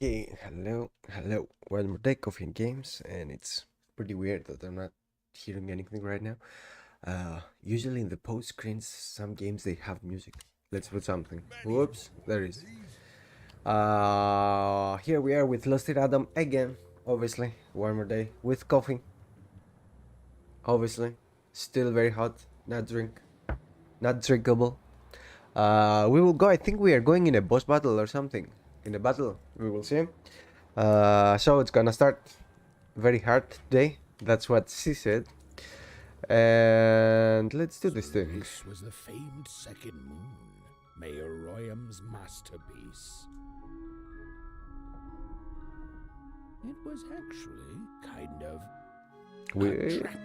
Okay, hello. One more day, Coffee and Games, and it's pretty weird that I'm not hearing anything right now. Usually in the post screens, some games they have music. Let's put something. Whoops, there is. Here we are with THREEDOM again, obviously. One more day with coffee, obviously. Still very hot, not drinkable. We will go. I think we are going in a boss battle or something. In a battle, we will see. So it's gonna start very hard today. That's what she said. And let's do this thing. This was the famed second moon, Mayor Royam's masterpiece. It was actually kind of a trap.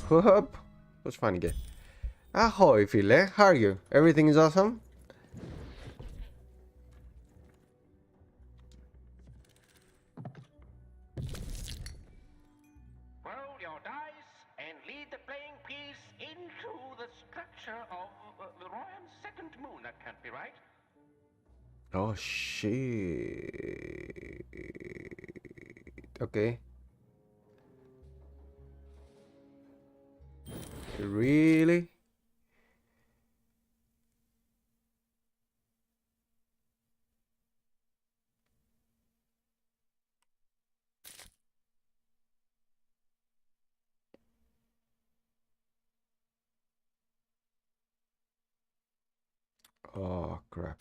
Whoop. Was funny game. Ahoy, Phile. How are you? Everything is awesome? Roll your dice and lead the playing piece into the structure of the Royam's second moon. That can't be right. Oh, shit. Okay. Really? Oh, crap.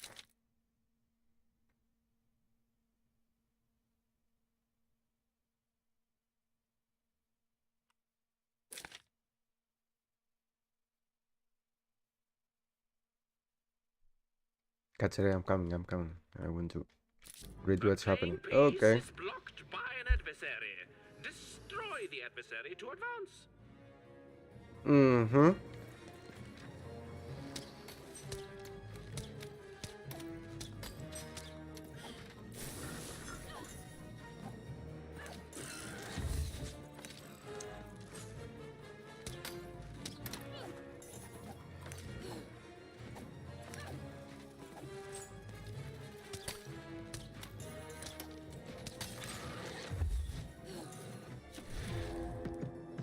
Katsure, I'm coming. I want to read what's happening. Okay. Is blocked by an adversary. Destroy the adversary to advance. Mm-hmm.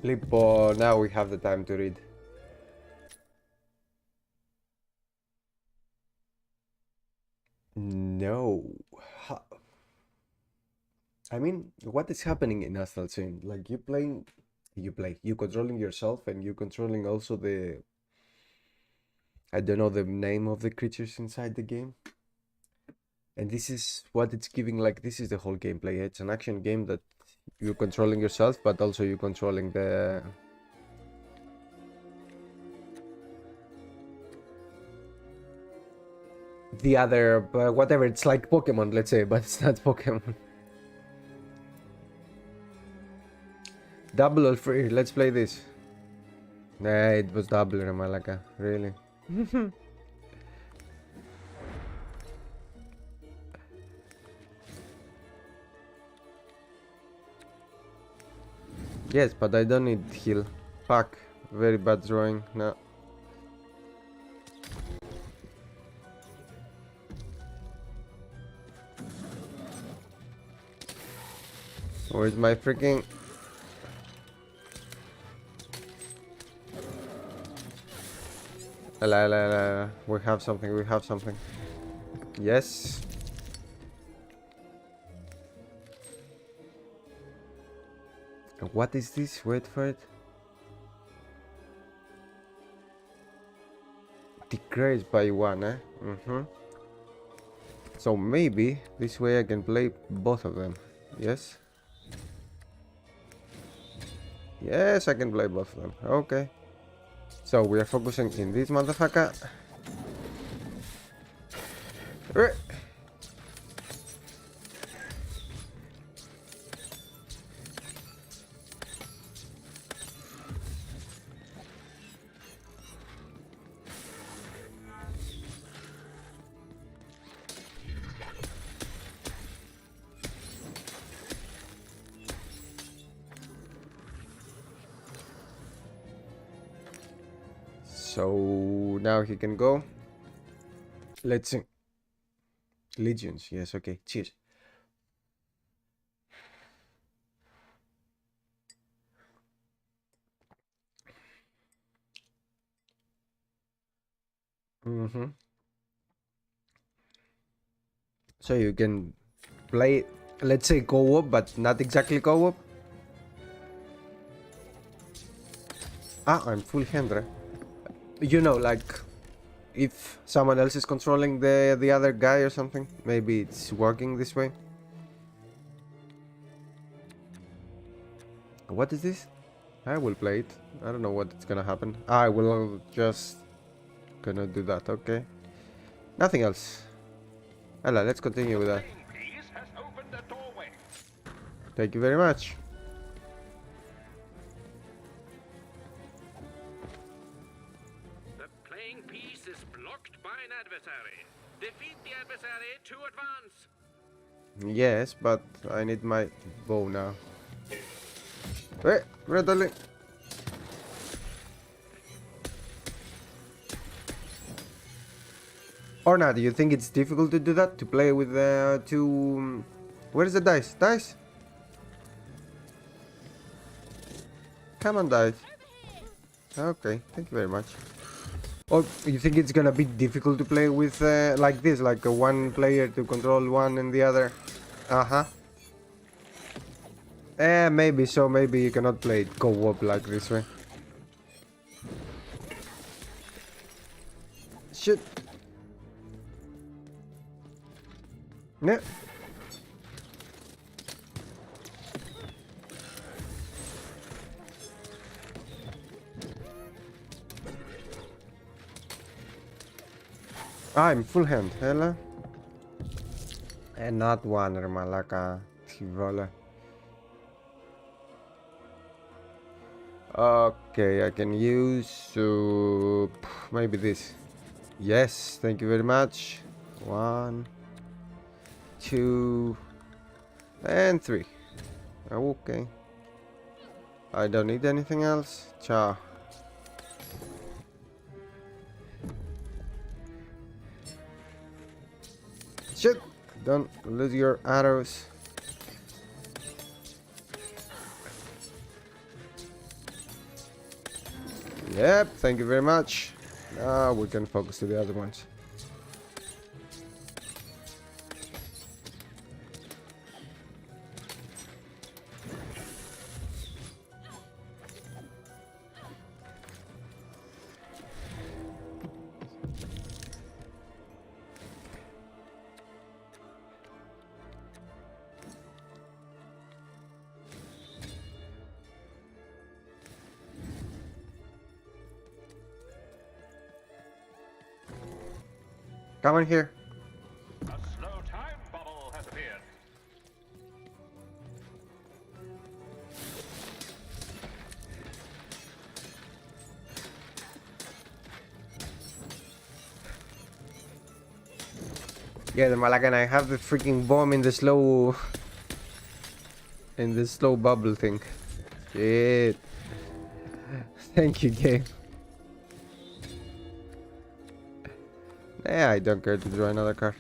Lippo, now we have the time to read. No. I mean, what is happening in Astral Chain? Like you controlling yourself and you controlling also the, I don't know the name of the creatures inside the game. And this is what it's giving, like this is the whole gameplay. It's an action game that you're controlling yourself, but also you're controlling the other, whatever. It's like Pokemon, let's say, but it's not Pokemon. Double or free? Let's play this. Nah, it was double, Ramalaka. Really? Yes, but I don't need heal. Fuck. Very bad drawing. No. Where's my freaking... We have something. Yes. What is this? Wait for it. Decrease by 1, eh? So maybe this way I can play both of them. Yes? Yes, I can play both of them. Okay. So we are focusing in this motherfucker. So now he can go. Let's see. Legions, yes, okay. Cheers. Mm-hmm. So you can play, let's say co-op, but not exactly co-op. Ah, I'm full hand. You know, like if someone else is controlling the other guy or something, maybe it's working this way. What is this? I will play it. I don't know what's gonna happen. I will just gonna do that. Okay. Nothing else. Ella, let's continue with that. Playing piece has opened a doorway. Thank you very much. The playing piece is blocked by an adversary. Defeat the adversary to advance. Yes, but I need my bow now. Hey, readily. Or not? Do you think it's difficult to do that? To play with two? Where's the dice? Dice? Come on, dice. Okay, thank you very much. Or you think it's gonna be difficult to play with like this, like one player to control one and the other? Uh-huh. Maybe so. Maybe you cannot play it co-op like this way. Shit. Yeah. I'm full hand, hella. And not one, malaka. Tivola. Okay, I can use maybe this. Yes, thank you very much. 1, 2, and 3. Okay. I don't need anything else. Ciao. Shit! Don't lose your arrows. Yep, thank you very much. Now we can focus to the other ones. Come on here. A slow time bubble has appeared. Yeah, the Malagan, I have the freaking bomb in the slow bubble thing. Shit. Thank you, game. Yeah, I don't care to draw another card.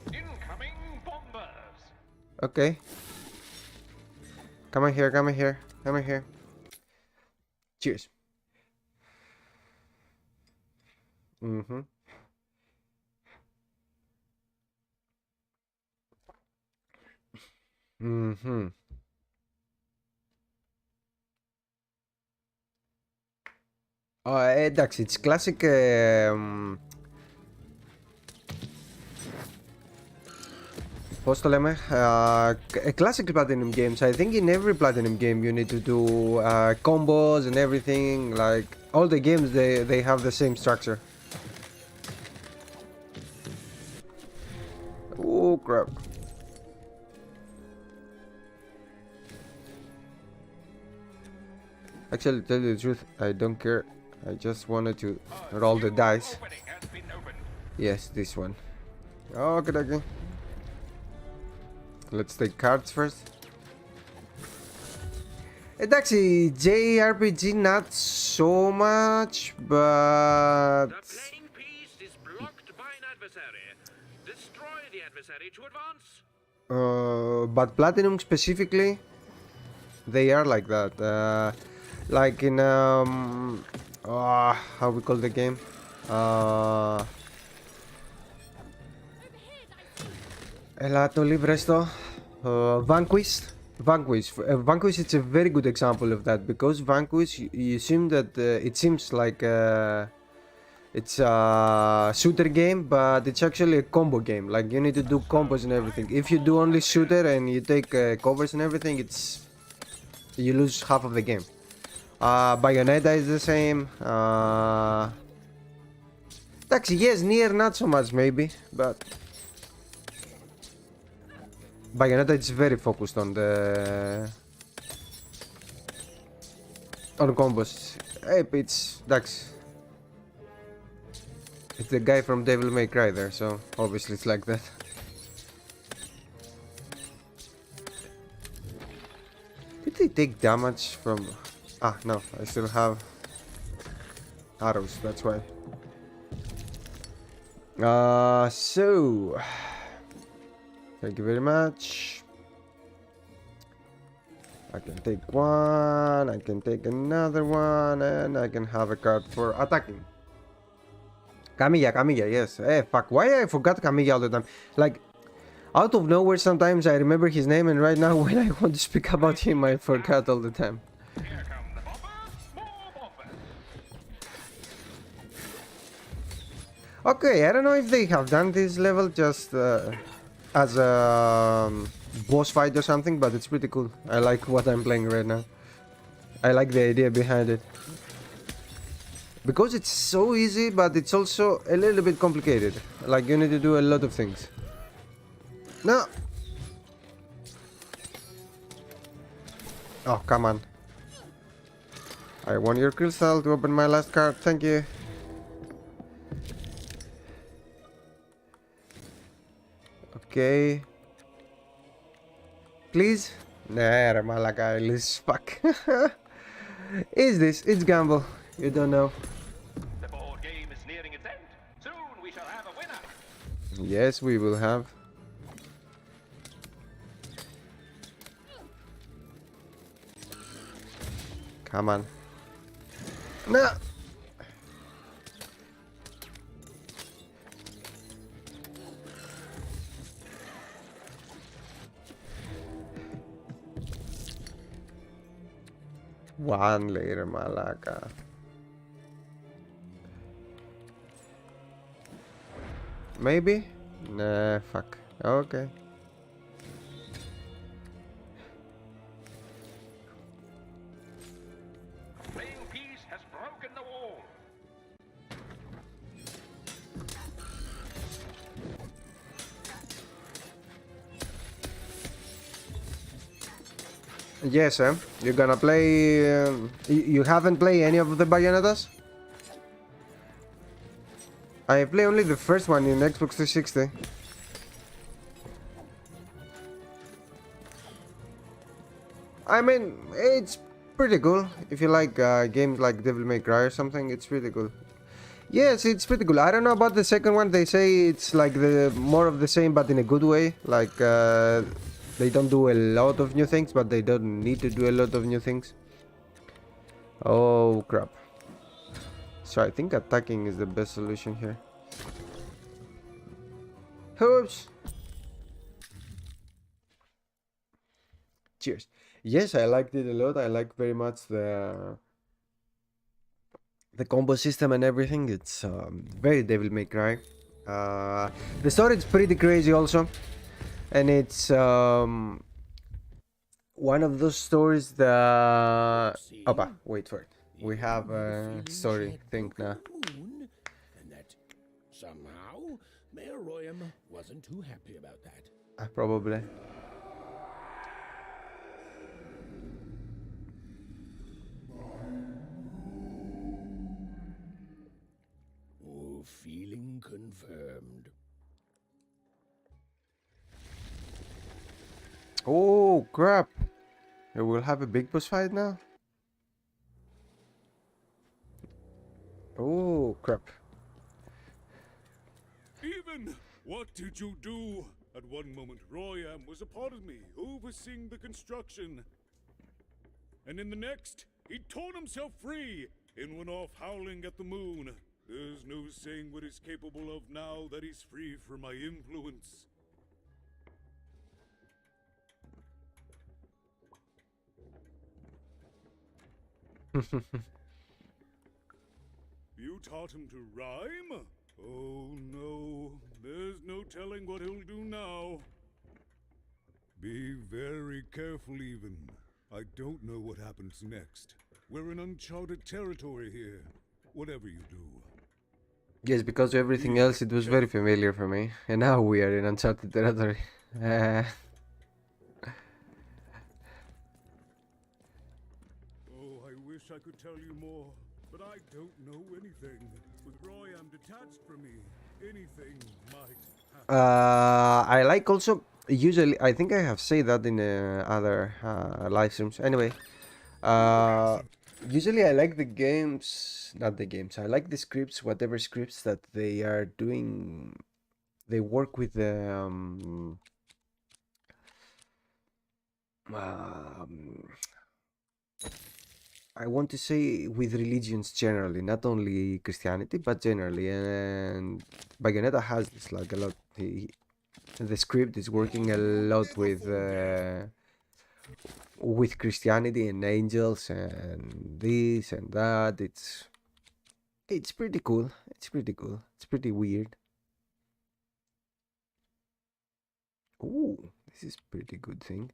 Incoming bombers. Okay. Come on here, come on here, come on here. Cheers. Mm-hmm. Mm-hmm. Εντάξει, it's classic πώς το λέμε, classic platinum games. I think in every platinum game you need to do combos and everything. Like all the games, they have the same structure. Oh crap. Actually, to tell you the truth, I don't care. I just wanted to roll the dice. Opening has been opened. Yes, this one. Okay, okay. Let's take cards first. Εντάξει, JRPG not so much, but The playing piece is blocked by an adversary. Destroy the adversary to advance. but Platinum specifically, they are like that. Like in how we call the game? Έλα το Libresto. Vanquished. Vanquish is a very good example of that, because Vanquish, you assume that it seems like it's a shooter game, but it's actually a combo game. Like, you need to do combos and everything. If you do only shooter and you take covers and everything, you lose half of the game. Bayonetta is the same. Εντάξει, yes, Nier not so much maybe, but Bayonetta is very focused on combos. Hey, it's εντάξει. It's the guy from Devil May Cry there, so obviously it's like that. Did they take damage from... Ah, no, I still have arrows, that's why. So... Thank you very much. I can take one, I can take another one, and I can have a card for attacking. Camilla, yes. Fuck, why I forgot Camilla all the time? Like, out of nowhere sometimes I remember his name, and right now when I want to speak about him I forgot all the time. Here come the boppers, more boppers. Okay, I don't know if they have done this level just as a boss fight or something, but it's pretty cool. I like what I'm playing right now. I like the idea behind it. Because it's so easy, but it's also a little bit complicated. Like, you need to do a lot of things. No! Oh, come on. I want your crystal to open my last card, thank you. Okay. Please? Nah, malaka, Ellis. Fuck. Is this? It's gamble. You don't know. The board game is nearing its end. Soon we shall have a winner. Yes, we will have. Come on. No! One later, malaka. Maybe? Nah, fuck. Okay. Playing piece has broken the wall. Yes, you're gonna play... you haven't played any of the Bayonettas? I play only the first one in Xbox 360. I mean, it's pretty cool. If you like games like Devil May Cry or something, it's pretty cool. Yes, it's pretty cool. I don't know about the second one. They say it's like the more of the same, but in a good way. Like, they don't do a lot of new things, but they don't need to do a lot of new things. Oh, crap. So I think attacking is the best solution here. Oops. Cheers. Yes, I liked it a lot. I like very much the combo system and everything. It's very Devil May Cry. The story is pretty crazy also, and it's one of those stories that... Opa, wait for it. We have a story thing now. And that somehow Mayor Royam wasn't too happy about that. Probably. Oh, feeling confirmed. Oh, crap. We'll have a big boss fight now? Oh, crap. Even, what did you do? At one moment, Royam was a part of me, overseeing the construction. And in the next, he'd torn himself free and went off howling at the moon. There's no saying what he's capable of now that he's free from my influence. You taught him to rhyme? Oh no, there's no telling what he'll do now. Be very careful, even. I don't know what happens next. We're in uncharted territory here, whatever you do. Yes, because everything else it was very familiar for me, and now we are in uncharted territory. Oh, I wish I could tell you more, but I don't know anything. With Royam detached from me, anything might happen. I like also, usually I think I have said that in other live streams. Anyway, usually I like the games, not the games. I like the scripts, whatever scripts that they are doing. They work with the I want to say with religions generally, not only Christianity, but generally. And Bayonetta has this like a lot. The script is working a lot with Christianity and angels and this and that. It's pretty cool. It's pretty cool. It's pretty weird. Ooh, this is pretty good thing.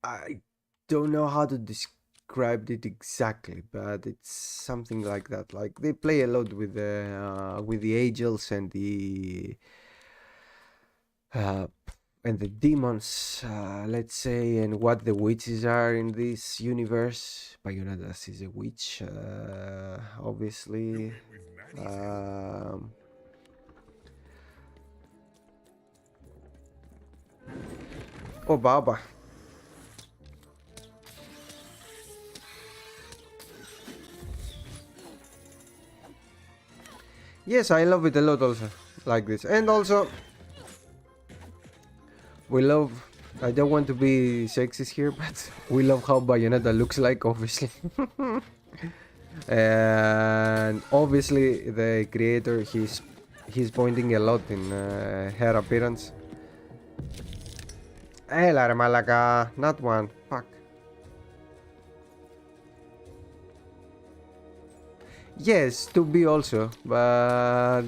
I don't know how to describe it exactly, but it's something like that. Like they play a lot with the angels and the demons, let's say, and what the witches are in this universe. Bayonetta is a witch, obviously. Oh, Baba. Yes, I love it a lot also, like this. And also, we love, I don't want to be sexist here, but we love how Bayonetta looks like, obviously. And obviously the creator, he's pointing a lot in her appearance. Hey, la malaga, not one. Fuck. Yes, to be also, but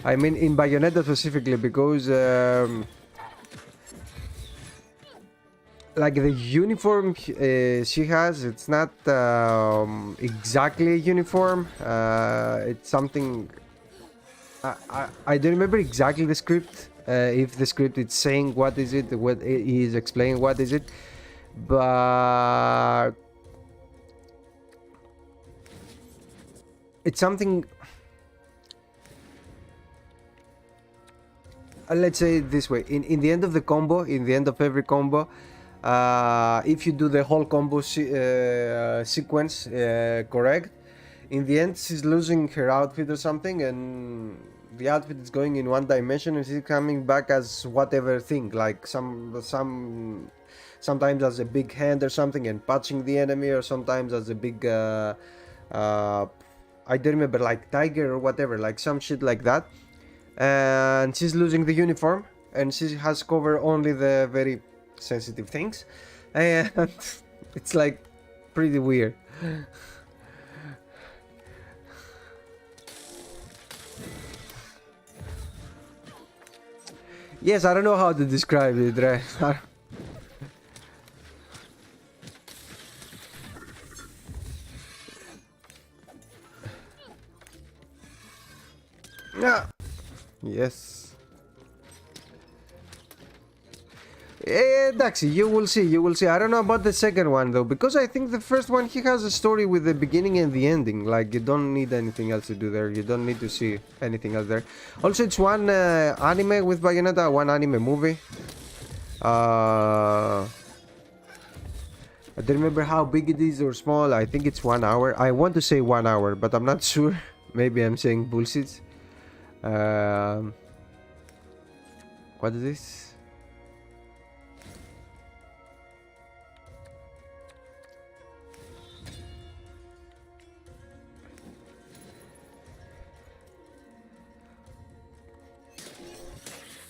I mean in Bayonetta specifically because like the uniform she has, it's not exactly a uniform. It's something. I don't remember exactly the script. If the script is saying what is it, what he is explaining, what is it, but it's something. Let's say it this way: in the end of the combo, in the end of every combo, if you do the whole combo sequence correct, in the end she's losing her outfit or something, and the outfit is going in one dimension, and she's coming back as whatever thing, like sometimes as a big hand or something and punching the enemy, or sometimes as a big I don't remember, like tiger or whatever, like some shit like that. And she's losing the uniform, and she has covered only the very sensitive things, and it's like pretty weird. Yes, I don't know how to describe it, right? Yeah. Yes. Εντάξει, you will see, you will see. I don't know about the second one though, because I think the first one he has a story with the beginning and the ending. Like you don't need anything else to do there. You don't need to see anything else there. Also, it's one anime with Bayonetta, one anime movie. I don't remember how big it is or small. I think it's 1 hour. I want to say 1 hour, but I'm not sure. Maybe I'm saying bullshit. What is this?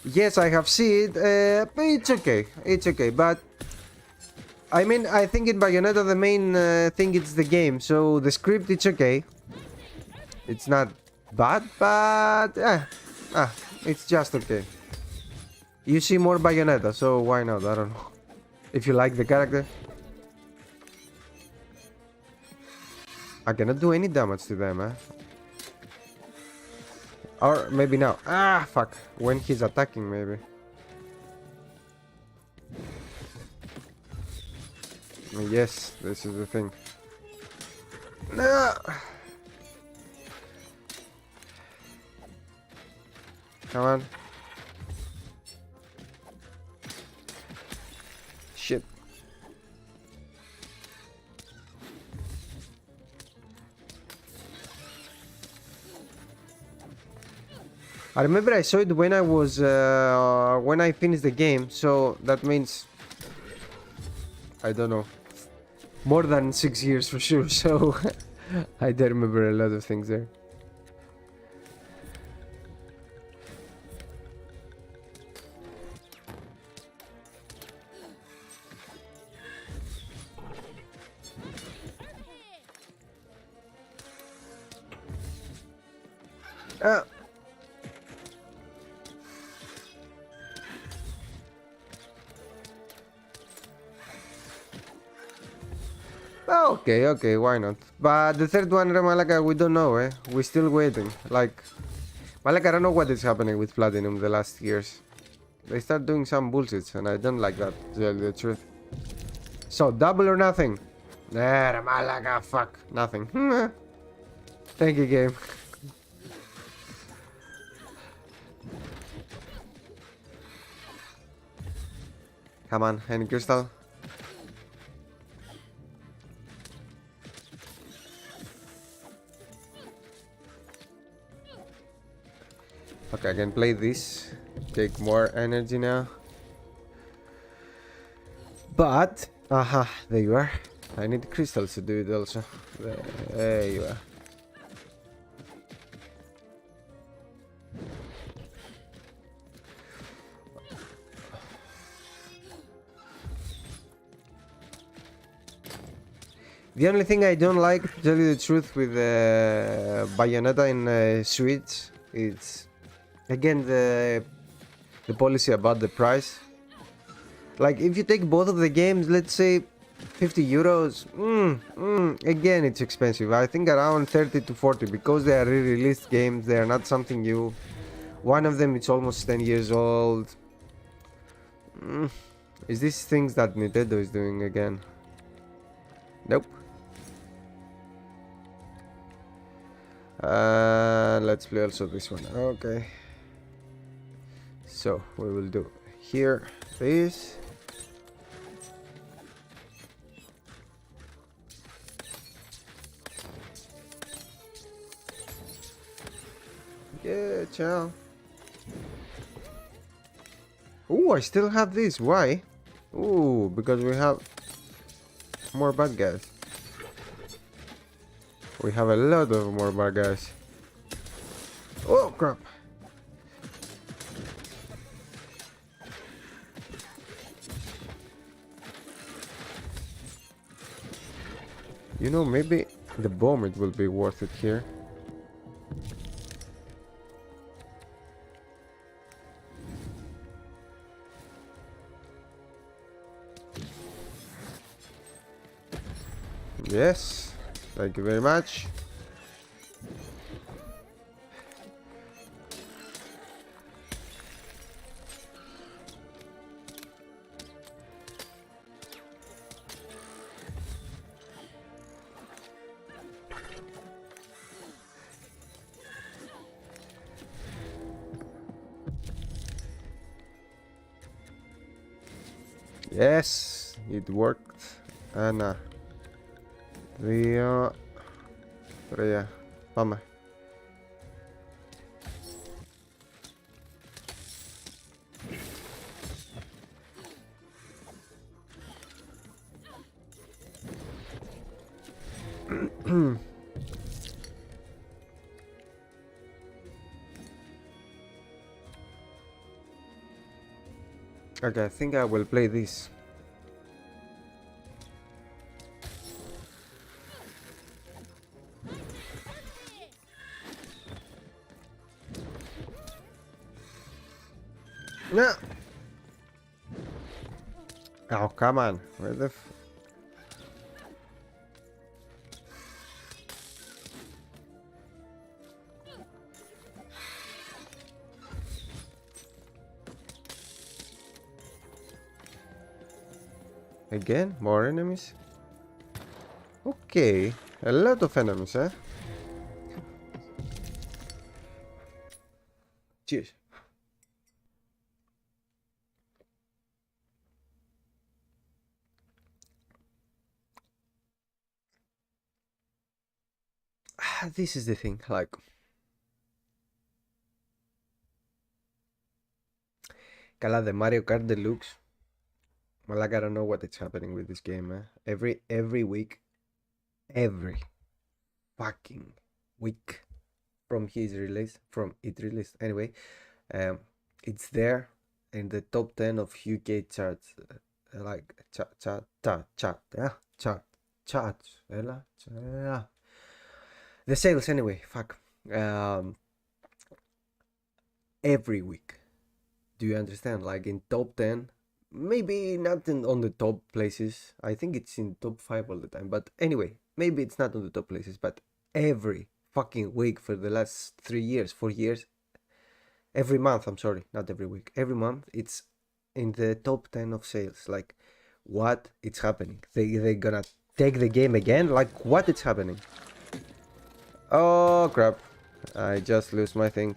Yes, I have seen it. But it's okay. It's okay. But I mean, I think in Bayonetta the main thing is the game. So the script, it's okay. It's not bad, but it's just okay. You see more Bayonetta, so why not? I don't know. If you like the character. I cannot do any damage to them, eh? Or maybe now. Ah, fuck. When he's attacking, maybe. Yes, this is the thing. No! Come on. Shit. I remember I saw it when I was when I finished the game, so that means I don't know, more than 6 years for sure. So I do remember a lot of things there. Okay, okay, why not? But the third one, Malaka, we don't know, eh? We're still waiting. Like, Malaka, I don't know what is happening with Platinum the last years. They start doing some bullshit, and I don't like that, to tell you the truth. So, double or nothing? Nah, Malaka, fuck, nothing. Thank you, game. Come on, any crystal? Okay, I can play this. Take more energy now. But, aha, there you are. I need crystals to do it also. There you are. The only thing I don't like, to tell you the truth, with Bayonetta in Switch, it's again the policy about the price. Like, if you take both of the games, let's say 50 euros, again it's expensive. I think around 30 to 40, because they are re-released games, they are not something new. One of them it's almost 10 years old. Is this things that Nintendo is doing again? Nope. Let's play also this one. Okay. So we will do here this. Yeah, ciao. Ooh, I still have this. Why? Ooh, because we have more bad guys. We have a lot of more bad guys. Oh, crap. You know, maybe the bomb, it will be worth it here. Yes, thank you very much. Yes, it worked. Anna. 2, 3. Πάμε. Okay, I think I will play this. No. Oh, come on. Where the Again? More enemies? Okay. A lot of enemies, eh? Cheers. This is the thing, like... Καλά, the Mario Kart Deluxe. Well, like, I don't know what is happening with this game, eh? Every week, every fucking week from its release, anyway, it's there in the top 10 of UK charts, like, charts, the sales, anyway, fuck, every week. Do you understand? Like, in top 10, maybe not on the top places. I think it's in top 5 all the time. But anyway, maybe it's not on the top places. But every fucking week for the last 3 years, 4 years, every month, I'm sorry, not every week. Every month, it's in the top 10 of sales. Like, what it's happening? They gonna take the game again? Like, what it's happening? Oh, crap. I just lose my thing.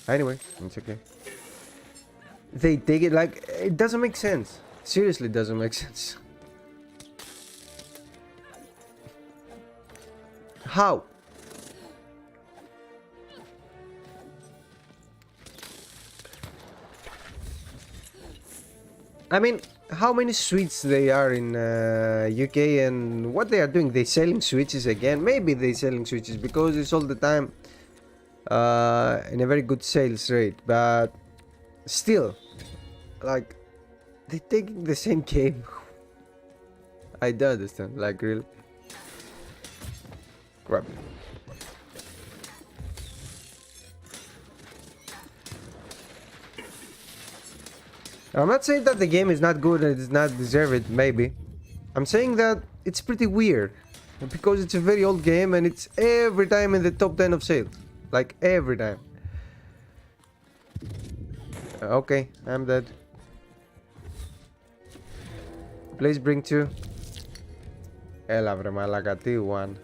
Anyway, it's okay. They take it like it doesn't make sense. Seriously, doesn't make sense. How? I mean, how many Switches they are in UK and what they are doing? They selling Switches again? Maybe they selling Switches because it's all the time in a very good sales rate, but still, like, they taking the same game. I don't understand, like, really. Crap. I'm not saying that the game is not good and it does not deserve it, maybe. I'm saying that it's pretty weird. Because it's a very old game and it's every time in the top 10 of sales. Like, every time. Okay, I'm dead. Please bring 2. Έλα βρε μαλάκα, τι 1.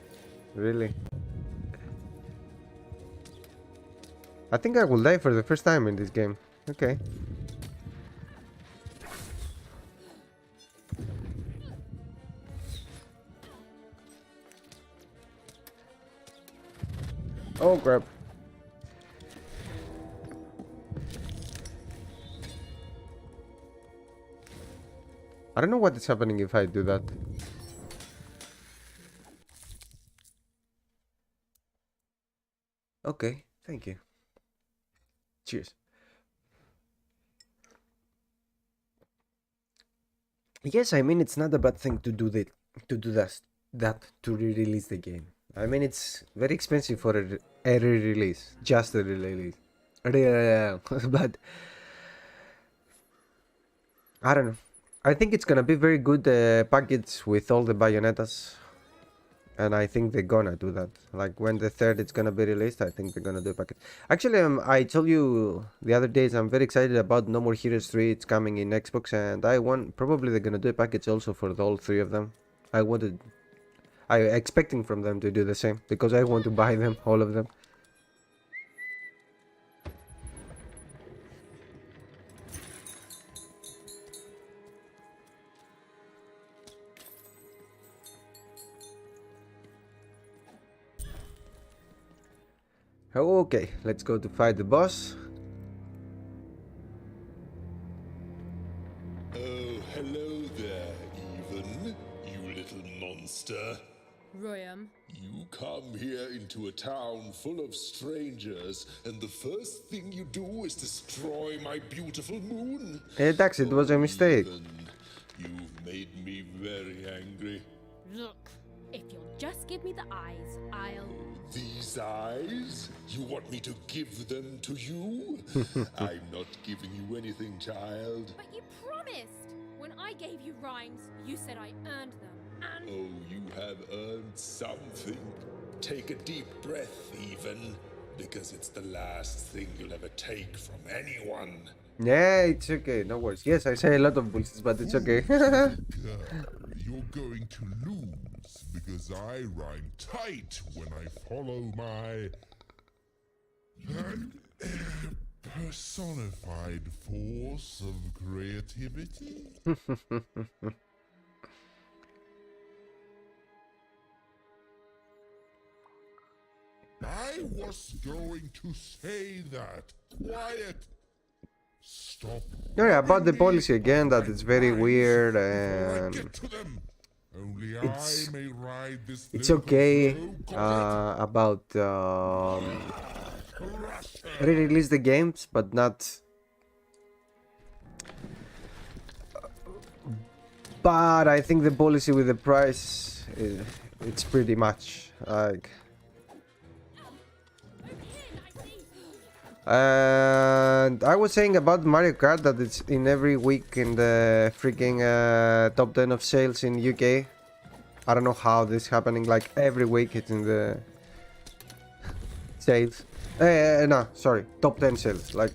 Really? I think I will die for the first time in this game. Okay. Oh crap. I don't know what is happening if I do that. Okay, thank you. Cheers. Yes, I mean it's not a bad thing to do that to re-release the game. I mean it's very expensive for a re-release, just a re-release. But I don't know. I think it's gonna be very good package with all the Bayonetas. And I think they're gonna do that. Like when the 3rd is gonna be released, I think they're gonna do a package. Actually, I told you the other days I'm very excited about No More Heroes 3. It's coming in Xbox, and I want probably they're gonna do a package also for all 3 of them. I'm expecting from them to do the same because I want to buy them, all of them. Okay, let's go to fight the boss. Oh, hello there, Even, you little monster. Royam. You come here into a town full of strangers, and the first thing you do is destroy my beautiful moon. Εντάξει, it was a mistake. Even. You've made me very angry. Look, if you'll just give me the eyes, I'll... These eyes? You want me to give them to you? I'm not giving you anything, child. But you promised! When I gave you rhymes, you said I earned them, and... Oh, you have earned something. Take a deep breath, even, because it's the last thing you'll ever take from anyone. Yeah, it's okay, no worries. Yes, I say a lot of bullshit, but it's okay. Girl, you're going to lose because I rhyme tight when I follow my personified force of creativity. I was going to say that. Quiet. Stop. No, yeah, about the policy again, that it's very weird and it's okay about re-release the games, but not. But I think the policy with the price, it's pretty much like. And I was saying about Mario Kart that it's in every week in the freaking top 10 of sales in UK. I don't know how this is happening, like every week it's in the sales. No, sorry, top 10 sales. Like,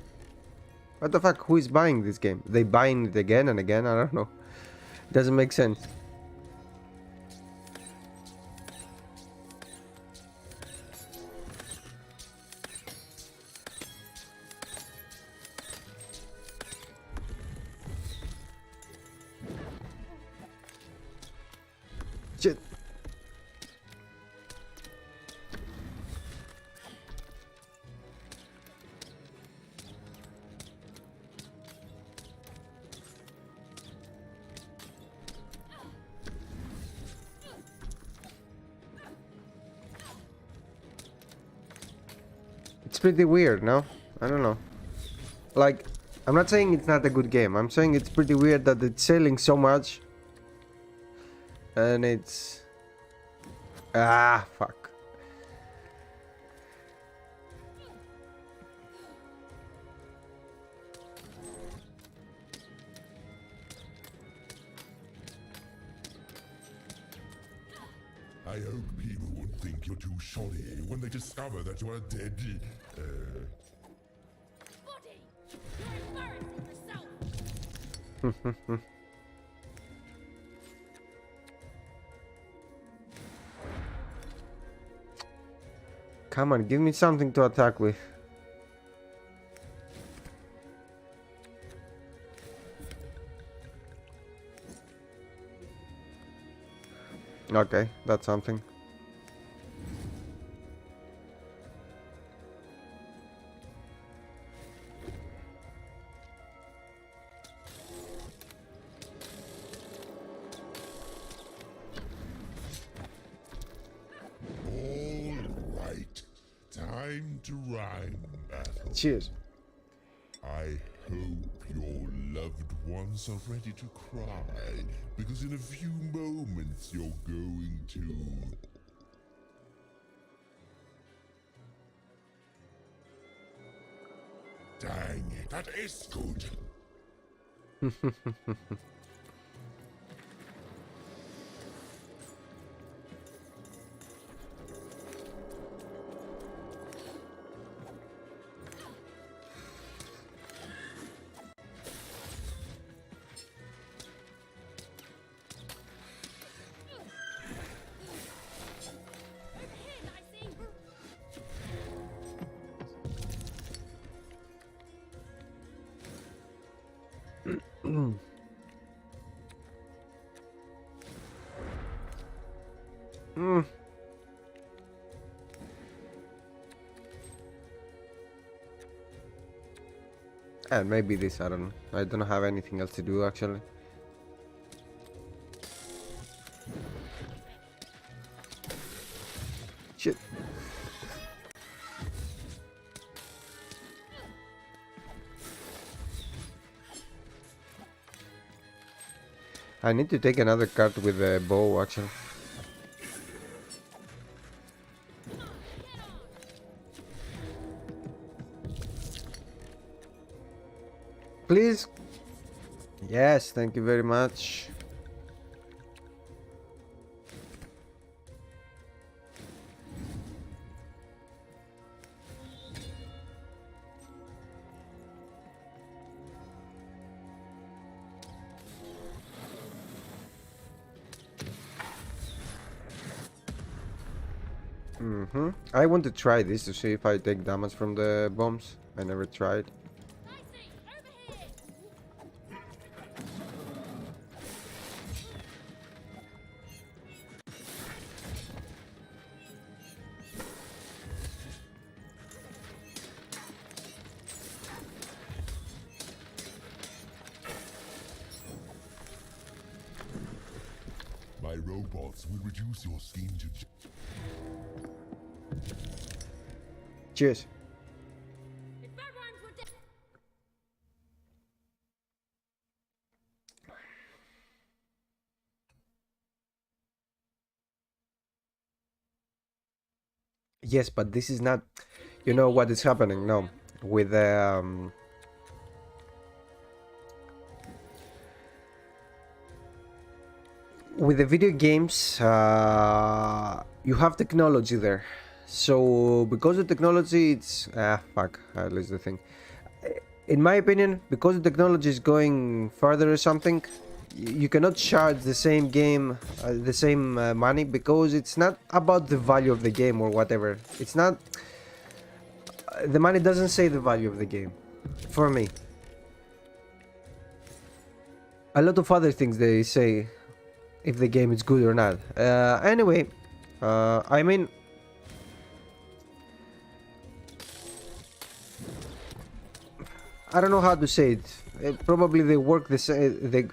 what the fuck, who is buying this game? They buying it again and again, I don't know. It doesn't make sense. Shit. It's pretty weird, no? I don't know. Like, I'm not saying it's not a good game. I'm saying it's pretty weird that it's selling so much. And it's... Ah, fuck. I hope people won't think you're too shoddy when they discover that you are dead. Body! You're embarrassing yourself! Come on, give me something to attack with. Okay, that's something. Time to rhyme battle. Cheers. I hope your loved ones are ready to cry, because in a few moments you're going to... Dang it, that is good. And maybe this, I don't know. I don't have anything else to do actually. I need to take another card with a bow, actually. Please. Yes, thank you very much. I want to try this to see if I take damage from the bombs. I never tried. My robots will reduce your skin to... Cheers. Yes, but this is not, you know what is happening now with the video games. You have technology there, so because of technology, it's fuck. At least the thing, in my opinion, because the technology is going further or something, you cannot charge the same game, the same money, because it's not about the value of the game or whatever. It's not. The money doesn't say the value of the game, for me. A lot of other things they say if the game is good or not. Anyway, I mean, I don't know how to say it. Probably they work the same.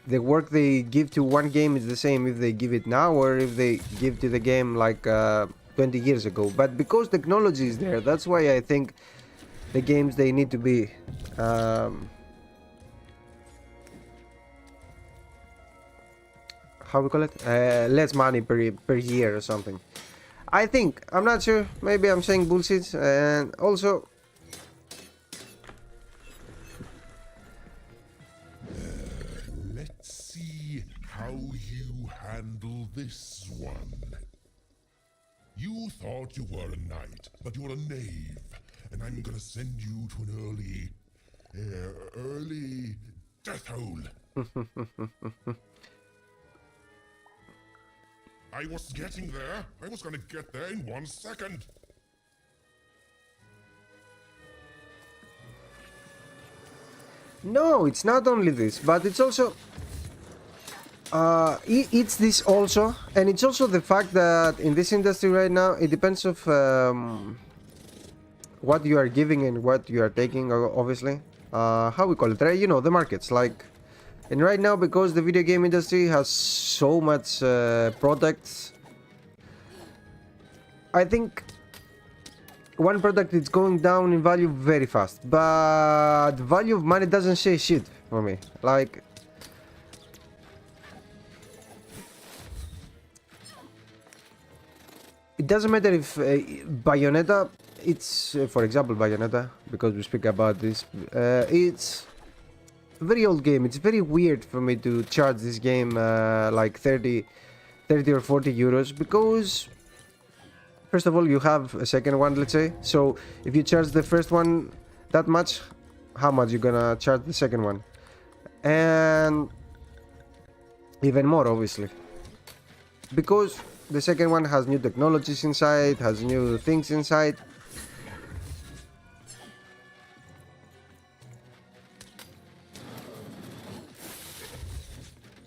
The work they give to one game is the same if they give it now or if they give to the game like 20 years ago. But because technology is there, that's why I think the games, they need to be how we call it, less money per year or something. I think, I'm not sure, maybe I'm saying bullshit. And also, Let's see how you handle this one. You thought you were a knight, but you're a knave. And I'm gonna send you to an early death hole. I was getting there. I was gonna get there in 1 second. no, it's not only this, but it's also it's this also, and it's also the fact that in this industry right now, it depends of what you are giving and what you are taking, obviously. How we call it, right? You know, the markets, like. And right now, because the video game industry has so much products, I think one product is going down in value very fast. But the value of money doesn't say shit for me. Like, it doesn't matter if Bayonetta, it's for example Bayonetta, because we speak about this, it's very old game. It's very weird for me to charge this game like 30 or 40 euros, because first of all you have a second one, let's say. So if you charge the first one that much, how much you gonna charge the second one? And even more, obviously, because the second one has new technologies inside, has new things inside.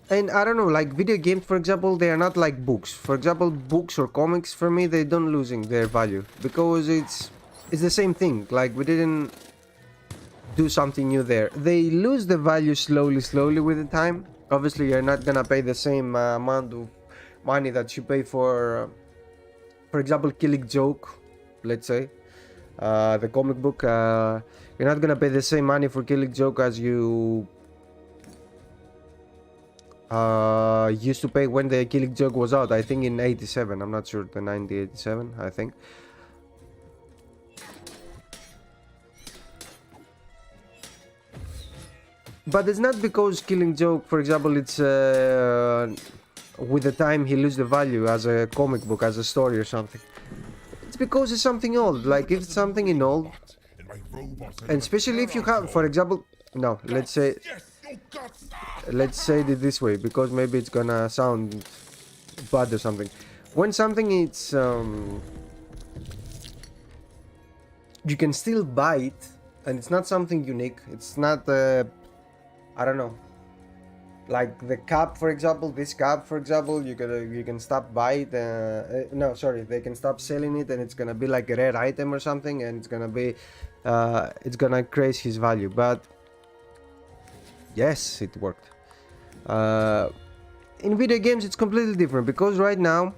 And I don't know, like video games, for example, they are not like books. For example, books or comics, for me, they don't losing their value, because it's the same thing. Like, we didn't do something new there. They lose the value slowly with the time. Obviously, you're not gonna pay the same amount of money that you pay for example, Killing Joke, let's say, the comic book. You're not gonna pay the same money for Killing Joke as you used to pay when the Killing Joke was out. I think in 87. I'm not sure, the 1987, I think. But it's not because Killing Joke, for example, it's with the time he lose the value as a comic book, as a story or something. It's because it's something old. Like if it's something in old, and especially if you have, for example, no, let's say it this way, because maybe it's gonna sound bad or something. When something it's you can still buy it, and it's not something unique. It's not I don't know, like the cap, for example. This cap, for example, you can stop buy it. No, sorry, they can stop selling it, and it's gonna be like a rare item or something, and it's gonna be it's gonna increase his value. But yes, it worked. In video games, it's completely different, because right now,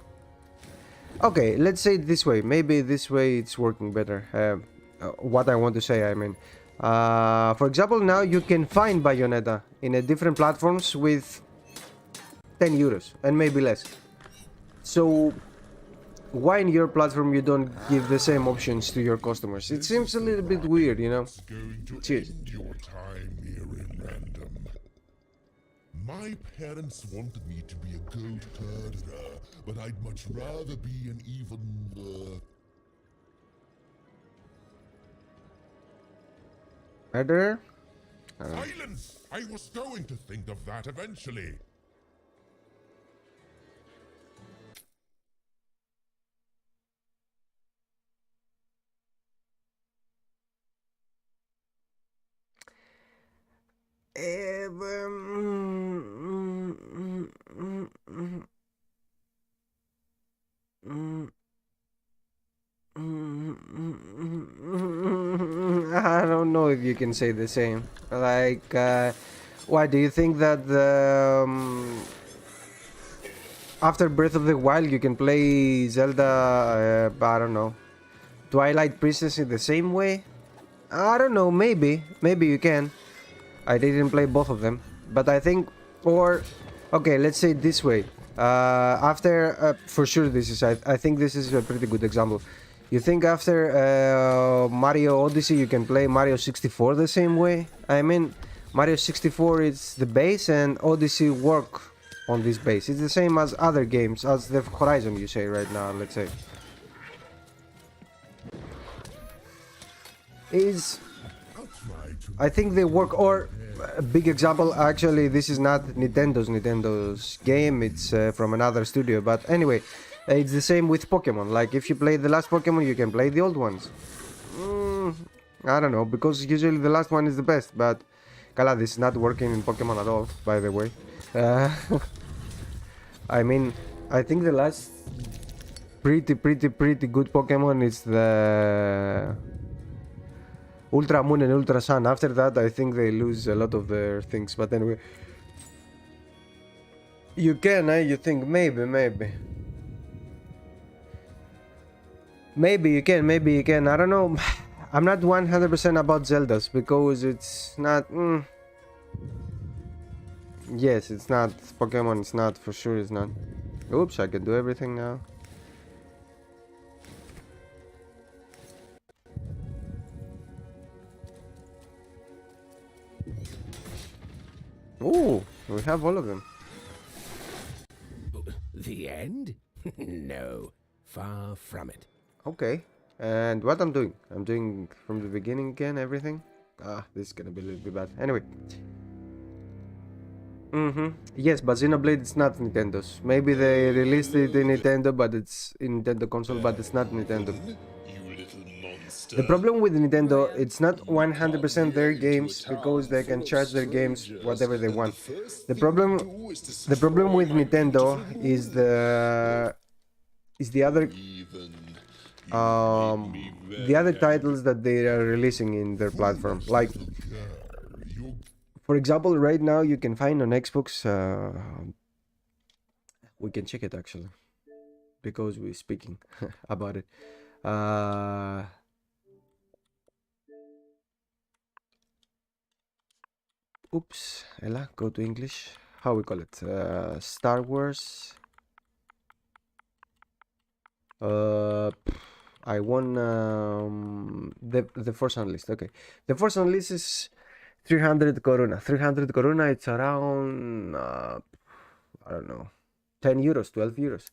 okay, let's say it this way. Maybe this way it's working better. What I want to say, I mean. For example, now you can find Bayonetta in a different platforms with 10 euros and maybe less. So why in your platform you don't give the same options to your customers? It seems a little bit weird, you know. Cheers. Your time here in random. My parents wanted me to be a goat herder, but I'd much rather be an even Herder? Silence! I was going to think of that eventually. I don't know if you can say the same. Like, why do you think that after Breath of the Wild you can play Zelda, I don't know, Twilight Princess in the same way? I don't know, maybe you can. I didn't play both of them, but I think, or okay, let's say it this way. After for sure this is, I think this is a pretty good example. You think after Mario Odyssey you can play Mario 64 the same way? I mean, Mario 64 is the base and Odyssey work on this base. It's the same as other games, as the Horizon you say right now, let's say. I think they work, or a big example, actually this is not Nintendo's game, it's from another studio, but anyway, it's the same with Pokemon. Like if you play the last Pokemon you can play the old ones. I don't know, because usually the last one is the best, but Kala, this is not working in Pokemon at all, by the way. I mean, I think the last pretty good Pokemon is the Ultra Moon and Ultra Sun. After that, I think they lose a lot of their things. But anyway, you can, you think, maybe you can. I don't know. I'm not 100% about Zeldas because it's not. Yes, it's not Pokemon. It's not, for sure. It's not. Oops, I can do everything now. Ooh, we have all of them. The end? No, far from it. Okay, and what I'm doing from the beginning again, everything. This is gonna be a little bit bad. Anyway. Yes, but Xenoblade is not Nintendo's. Maybe they released it in Nintendo, but it's in Nintendo console, but it's not Nintendo. The problem with Nintendo, it's not 100% their games, because they can charge their games whatever they want. The problem with Nintendo is the other titles that they are releasing in their platform. Like, for example, right now you can find on Xbox. We can check it actually, because we're speaking about it. Oops, Ella, go to English. how we call it, Star Wars. I won the Force Unleashed. Okay, the Force Unleashed is 300 corona. 300 corona. It's around I don't know, 10 euros, 12 euros.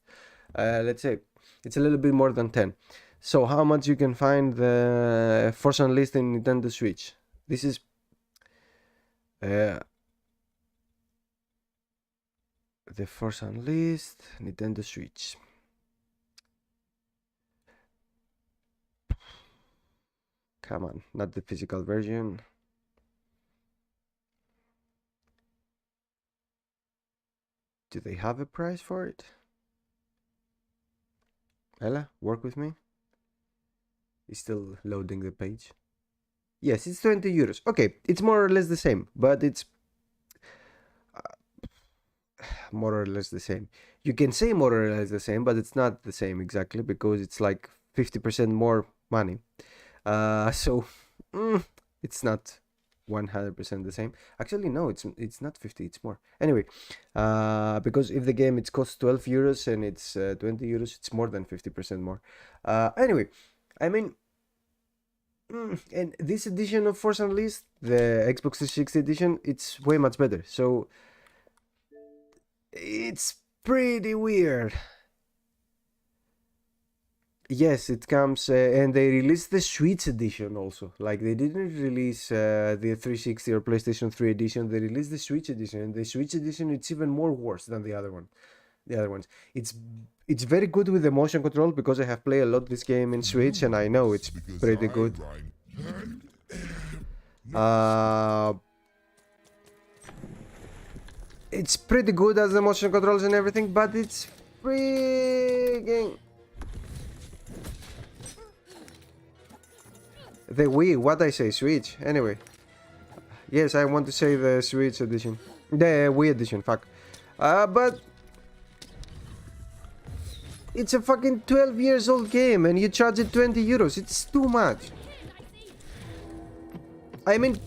Let's say it's a little bit more than 10. So how much you can find the Force Unleashed in Nintendo Switch? This is the Force Unleashed Nintendo Switch. Come on, not the physical version. Do they have a price for it? Ella, work with me. It's still loading the page. Yes, it's 20 euros. Okay, it's more or less the same, but it's more or less the same. You can say more or less the same, but it's not the same exactly because it's like 50% more money. So it's not 100% the same. Actually, no, it's not 50, it's more. Anyway, because if the game it costs 12 euros and it's 20 euros, it's more than 50% more. Anyway, I mean, and this edition of Force Unleashed, the Xbox 360 edition, it's way much better. So it's pretty weird. Yes, it comes, and they released the Switch edition also. Like, they didn't release the 360 or PlayStation 3 edition. They released the Switch edition, and the Switch edition it's even more worse than the other one. The other ones. It's very good with the motion control because I have played a lot this game in Switch, and I know it's pretty good. It's pretty good as the motion controls and everything, but it's freaking. The Wii, what I say, Switch. Anyway, yes, I want to say the Switch edition, the Wii edition. Fuck, but it's a fucking 12 years old game, and you charge it 20 euros. It's too much. I mean,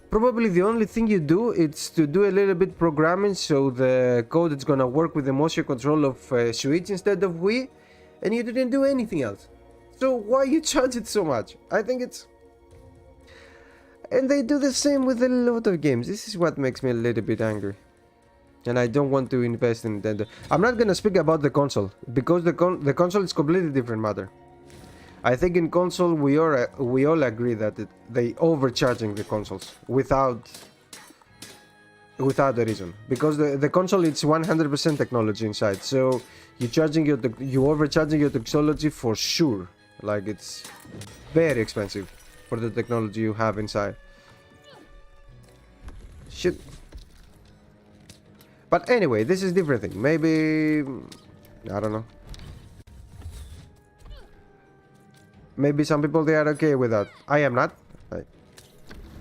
probably the only thing you do is to do a little bit programming, so the code is gonna work with the motion control of Switch instead of Wii, and you didn't do anything else. So why you charge it so much? I think it's... And they do the same with a lot of games. This is what makes me a little bit angry. And I don't want to invest in Nintendo. I'm not gonna speak about the console, because the console is completely different matter. I think in console we all agree that they overcharging the consoles without a reason. Because the console it's 100% technology inside. So you overcharging your technology for sure. Like, it's very expensive for the technology you have inside. Shit. But anyway, this is different thing. Maybe, I don't know. Maybe some people they are okay with that. I am not.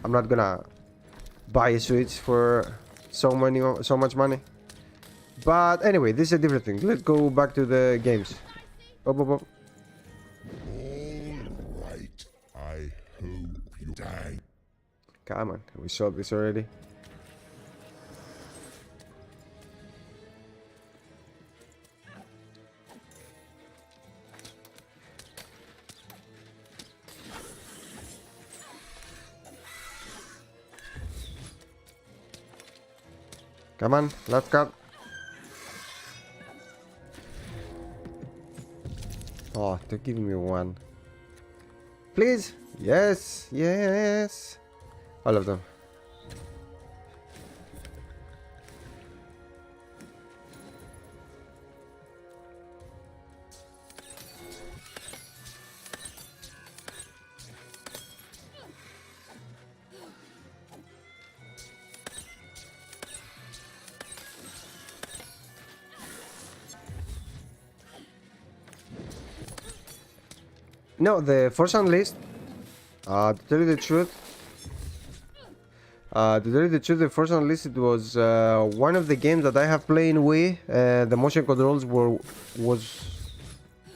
I'm not gonna buy a Switch for so much money. But anyway, this is a different thing. Let's go back to the games. Oh. Alright, I hope you die. Come on, we saw this already. Come on, let's go. Oh, they're giving me one. Please. Yes, yes. All of them. No, the Force Unleashed, to tell you the truth, the Force Unleashed it was one of the games that I have played in Wii. The motion controls was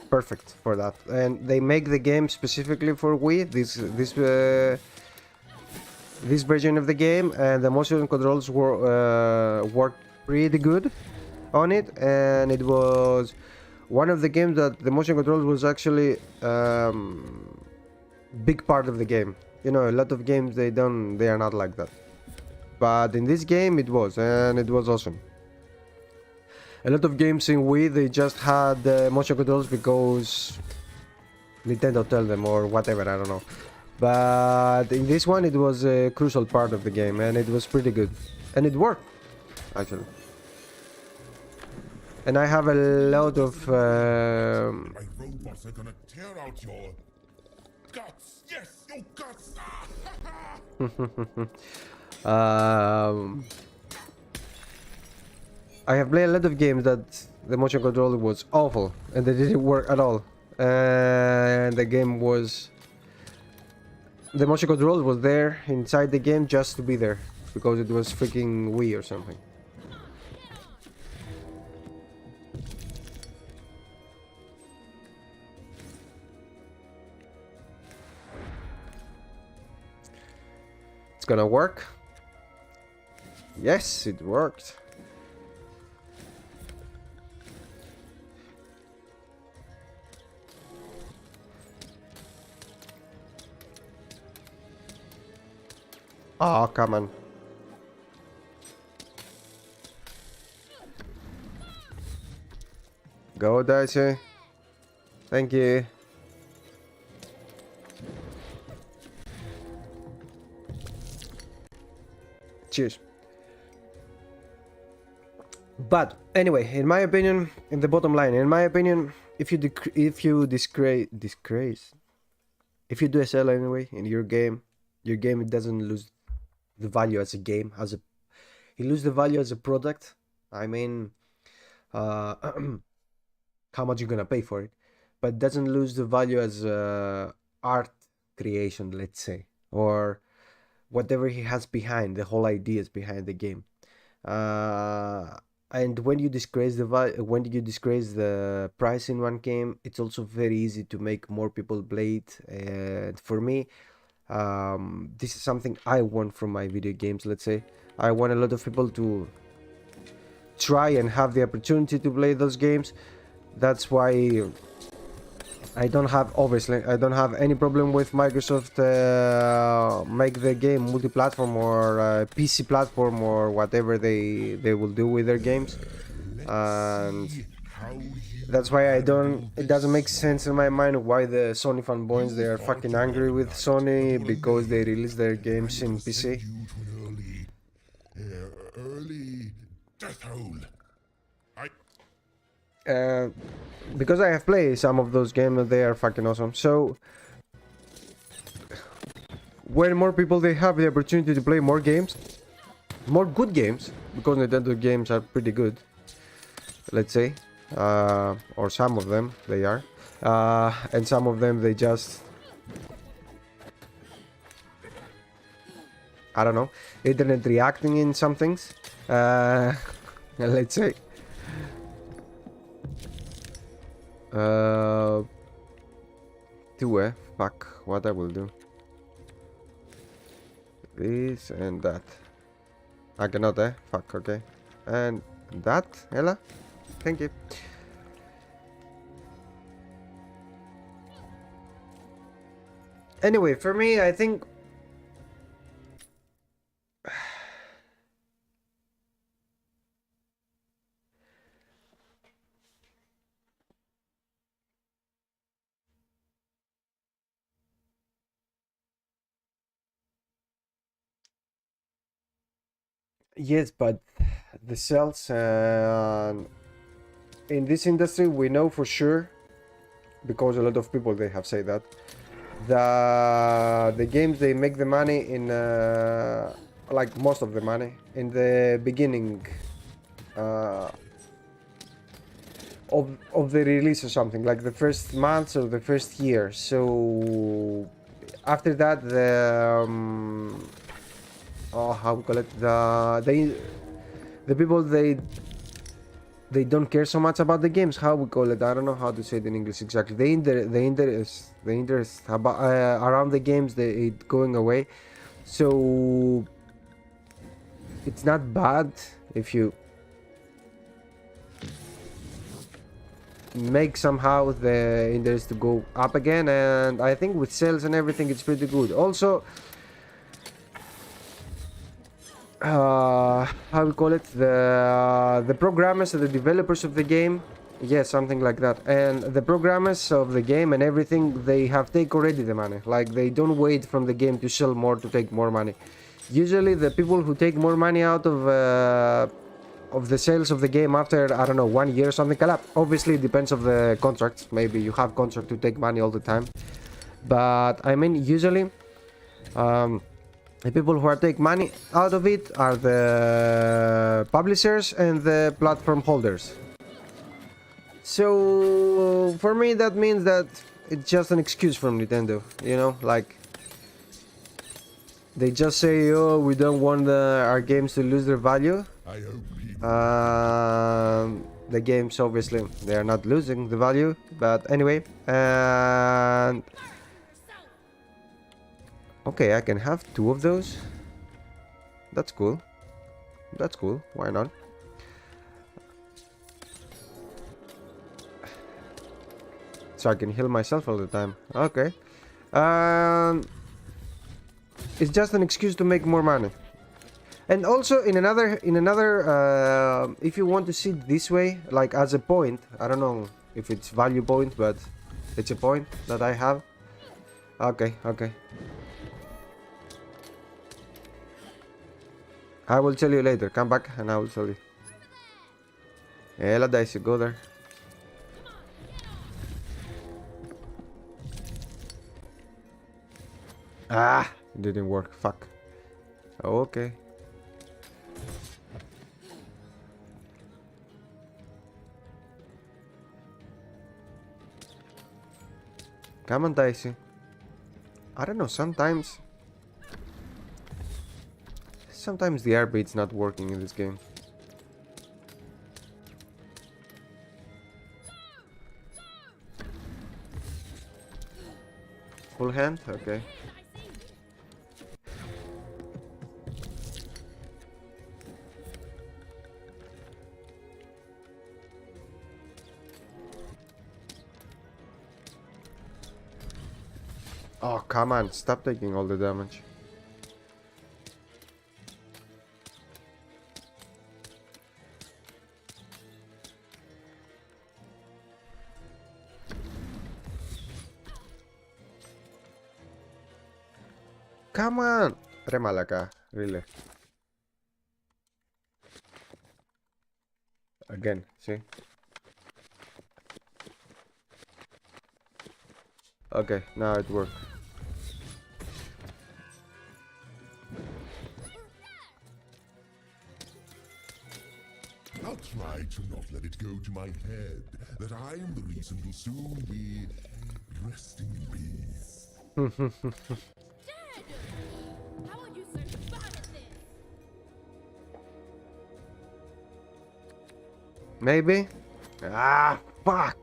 perfect for that, and they make the game specifically for Wii. this version of the game, and the motion controls worked pretty good on it, and it was one of the games that the motion controls was actually big part of the game. You know, a lot of games they are not like that, but in this game it was, and it was awesome. A lot of games in Wii they just had motion controls because Nintendo tell them or whatever, I don't know. But in this one it was a crucial part of the game, and it was pretty good, and it worked actually. And I have a lot of My robots are gonna tear out your guts. Yes, your guts. I have played a lot of games that the motion control was awful and they didn't work at all, and the motion control was there inside the game just to be there because it was freaking Wii or something. It's gonna work. Yes, it worked. Oh, come on. Go, Daisy. Thank you. Cheers. But anyway, in my opinion, in the bottom line, in my opinion, if you do a sell anyway in your game it doesn't lose the value as a game, it loses the value as a product. I mean, how much you're gonna pay for it, but it doesn't lose the value as art creation, let's say, or whatever he has behind the whole ideas behind the game. And when you disgrace the price in one game, it's also very easy to make more people play it. And for me, this is something I want from my video games. Let's say I want a lot of people to try and have the opportunity to play those games. That's why I don't have any problem with Microsoft make the game multi-platform or PC platform or whatever they will do with their games, and that's why it doesn't make sense in my mind why the Sony fanboys they are fucking angry with Sony because they release their games in PC. Early death hole. Because I have played some of those games and they are fucking awesome. So when more people they have the opportunity to play more games, more good games, because Nintendo games are pretty good, let's say, or some of them they are, and some of them they just, I don't know, internet reacting in some things, let's say. Fuck, what I will do. This and that. I cannot, fuck, okay. And that, Ella? Thank you. Anyway, for me, I think... Yes, but the sales in this industry, we know for sure, because a lot of people they have said that the games they make the money in like most of the money in the beginning of the release or something, like the first months or the first year. So after that how we call it, the people they don't care so much about the games, how we call it, I don't know how to say it in English exactly. The interest about around the games, they going away, So it's not bad if you make somehow the interest to go up again, and I think with sales and everything it's pretty good. Also, how we call it, the programmers and the developers of the game, yes, something like that, and the programmers of the game and everything, they have take already the money. Like, they don't wait from the game to sell more to take more money. Usually the people who take more money out of the sales of the game after, I don't know, 1 year or something like that. Obviously it depends of the contracts. Maybe you have contract to take money all the time, but I mean, usually the people who are take money out of it are the publishers and the platform holders. So for me that means that it's just an excuse from Nintendo, you know, like they just say, oh, we don't want our games to lose their value. I hope The games, obviously they are not losing the value, but anyway. And okay, I can have 2 of those. That's cool. That's cool. Why not? So I can heal myself all the time. Okay. It's just an excuse to make more money. And also in another if you want to see it this way, like as a point, I don't know if it's value point, but it's a point that I have. Okay. I will tell you later. Come back and I will tell you. Ela Dicey, go there. Ah, didn't work. Fuck. Okay. Come on, Dicey. I don't know, sometimes the airbait's not working in this game. Full hand? Okay. Oh, come on, stop taking all the damage. Come on! Ρε μαλακά, really. Again, see? Okay, now it worked. I'll try to not let it go to my head that I am the reason you'll soon be resting in peace. Dad! How are you so bad at this? Maybe? Ah, fuck!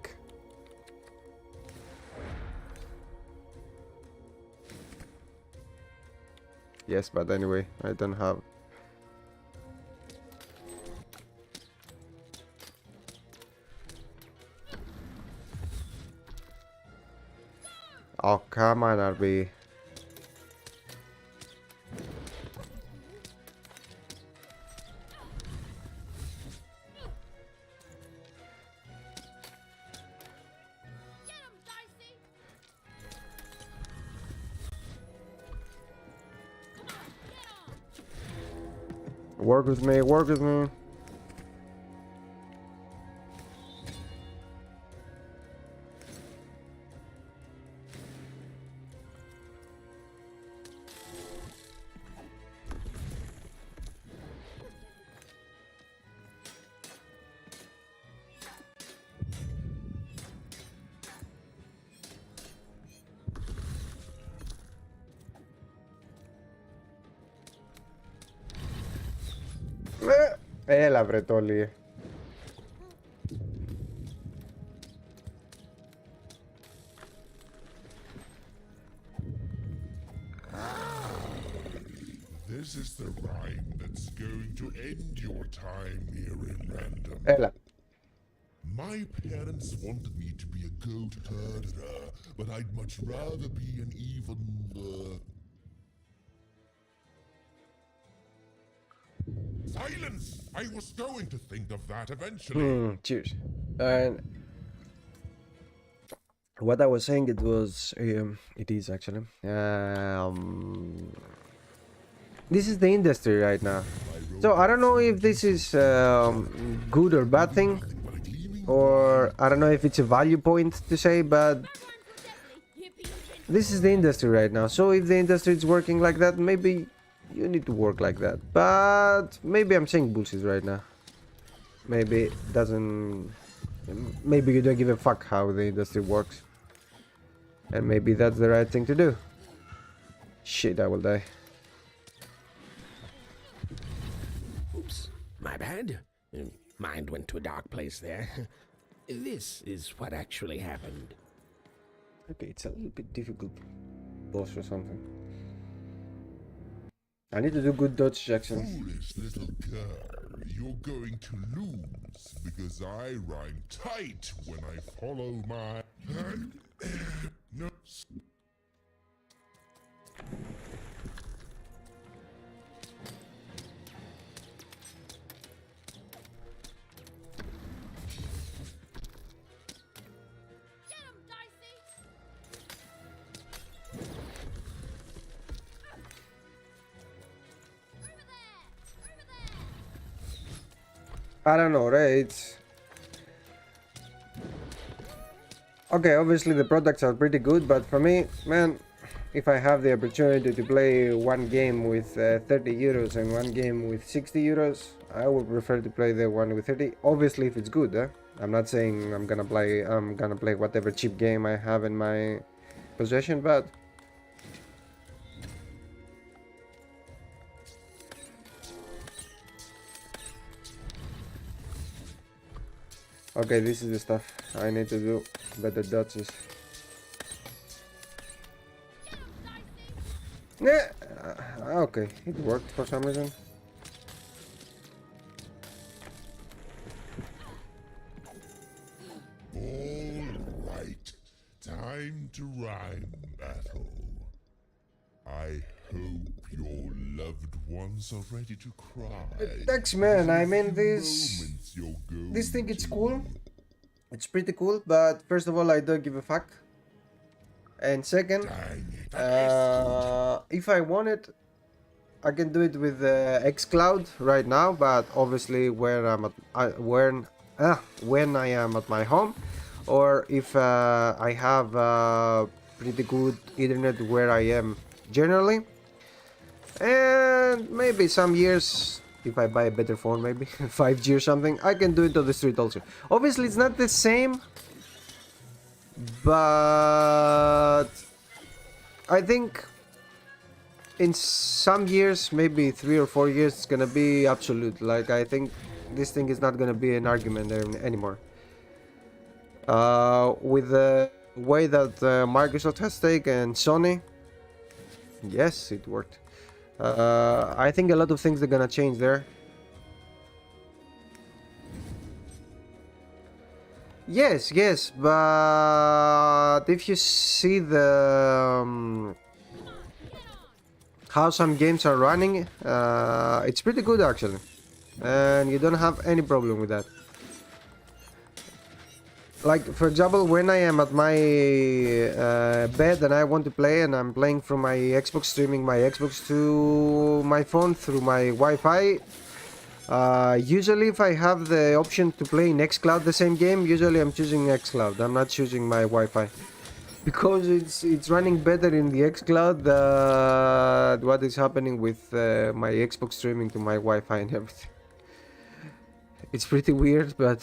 Yes, but anyway, I don't have... Oh, come on, RB. Work with me, work with me. Έλα βρε τόλι. This is the rhyme that's going to end your time here in Random. Έλα. My parents wanted me to be a goat herder, but I'd much rather be an even, Silence! I was going to think of that eventually. Cheers. And what I was saying, it is actually. This is the industry right now. So I don't know if this is good or bad thing, or I don't know if it's a value point to say, but this is the industry right now. So if the industry is working like that, maybe you need to work like that. But maybe I'm saying bullshit right now. Maybe it doesn't. Maybe you don't give a fuck how the industry works, and maybe that's the right thing to do. Shit, I will die. Oops, my bad. Mind went to a dark place there. This is what actually happened. Okay, it's a little bit difficult boss or something. I need to do good dodge actions. Foolish little girl, you're going to lose because I rhyme tight when I follow my. No. I don't know, right? It's okay, obviously the products are pretty good, but for me, man, if I have the opportunity to play one game with 30 euros and one game with 60 euros, I would prefer to play the one with 30. Obviously, if it's good, eh? I'm not saying I'm gonna play whatever cheap game I have in my possession, but okay, this is the stuff I need to do better dodges. Yeah, okay, it worked for some reason. All right, time to rhyme battle. I hope your loved ones are ready to cry. Thanks, man. I mean, this thing, it's cool. It's pretty cool, but first of all, I don't give a fuck. And second, if I want it, I can do it with xCloud right now. But obviously, when I am at my home, or if I have pretty good internet where I am generally, and maybe some years, if I buy a better phone, maybe 5G or something, I can do it on the street also. Obviously, it's not the same, but I think in some years, maybe 3 or 4 years, it's gonna be absolute. Like, I think this thing is not gonna be an argument anymore. With the way that Microsoft has taken Sony, yes, it worked. I think a lot of things are gonna change there. Yes, but if you see the how some games are running, it's pretty good actually, and you don't have any problem with that. Like, for example, when I am at my bed and I want to play, and I'm playing from my Xbox, streaming my Xbox to my phone through my Wi-Fi, usually if I have the option to play in xCloud the same game, usually I'm choosing xCloud. I'm not choosing my Wi-Fi, because it's running better in the xCloud than what is happening with my Xbox streaming to my Wi-Fi and everything. It's pretty weird, but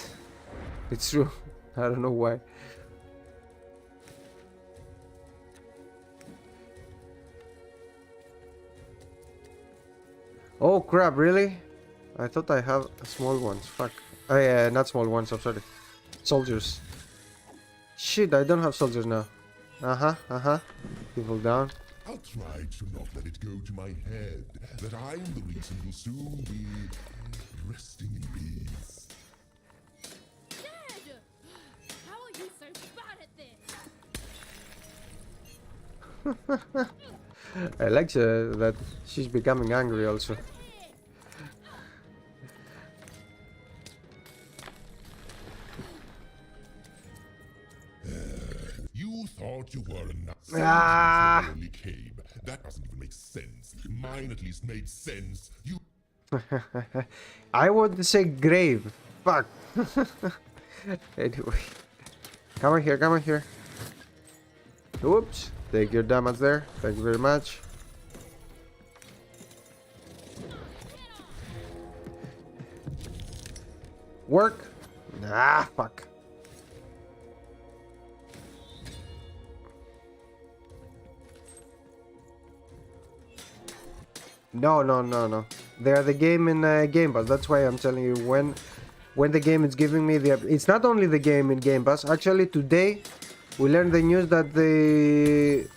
it's true. I don't know why. Oh crap, really? I thought I have small ones. Fuck. Oh yeah, not small ones, I'm sorry. Soldiers. Shit, I don't have soldiers now. People down. I'll try to not let it go to my head that I'm the reason you'll soon be resting in peace. Dad! How are you so bad at this? I like that she's becoming angry also. You thought you were enough. Ah! Only came. That doesn't even make sense. Mine at least made sense. You I want to say grave. Fuck. Anyway. Come on here, come on here. Oops. Take your damage there. Thank you very much. Work. Ah, fuck. No, no, no, no. They are the game in Game Pass. That's why I'm telling you when the game is giving me the. It's not only the game in Game Pass. Actually, today we learned the news that they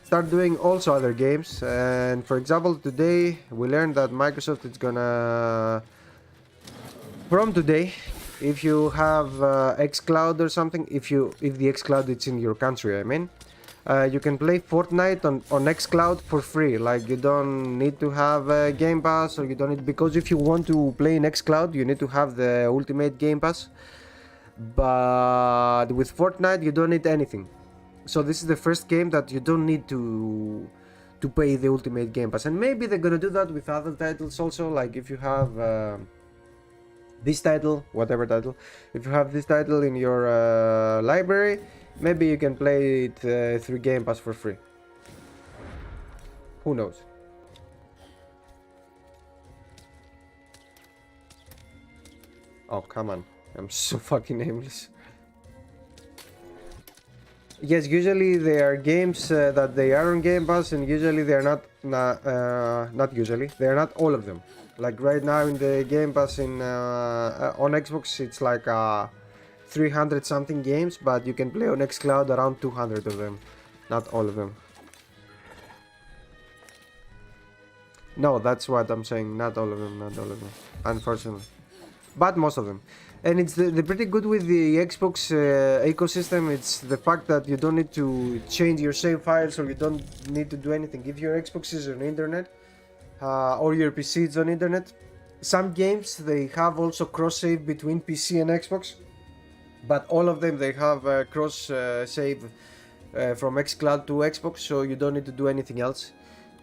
start doing also other games. And for example, today we learned that Microsoft is gonna from today, if you have xCloud or something, if the xCloud is in your country, I mean. You can play Fortnite on xCloud for free. Like you don't need to have a Game Pass, or you don't need, because if you want to play in xCloud, you need to have the Ultimate Game Pass. But with Fortnite, you don't need anything. So this is the first game that you don't need to pay the Ultimate Game Pass, and maybe they're gonna do that with other titles also. Like if you have this title, whatever title, if you have this title in your library. Maybe you can play it through Game Pass for free. Who knows? Oh, come on. I'm so fucking aimless. Yes, usually there are games that they are on Game Pass, and usually they are not usually. They are not all of them. Like right now in the Game Pass on Xbox, it's like 300 something games, but you can play on xCloud around 200 of them, not all of them. No, that's what I'm saying, not all of them, unfortunately, but most of them. And it's the pretty good with the Xbox ecosystem. It's the fact that you don't need to change your save files, or you don't need to do anything. If your Xbox is on internet or your PC is on internet, some games they have also cross save between PC and Xbox. But all of them, they have cross save from xCloud to Xbox, so you don't need to do anything else.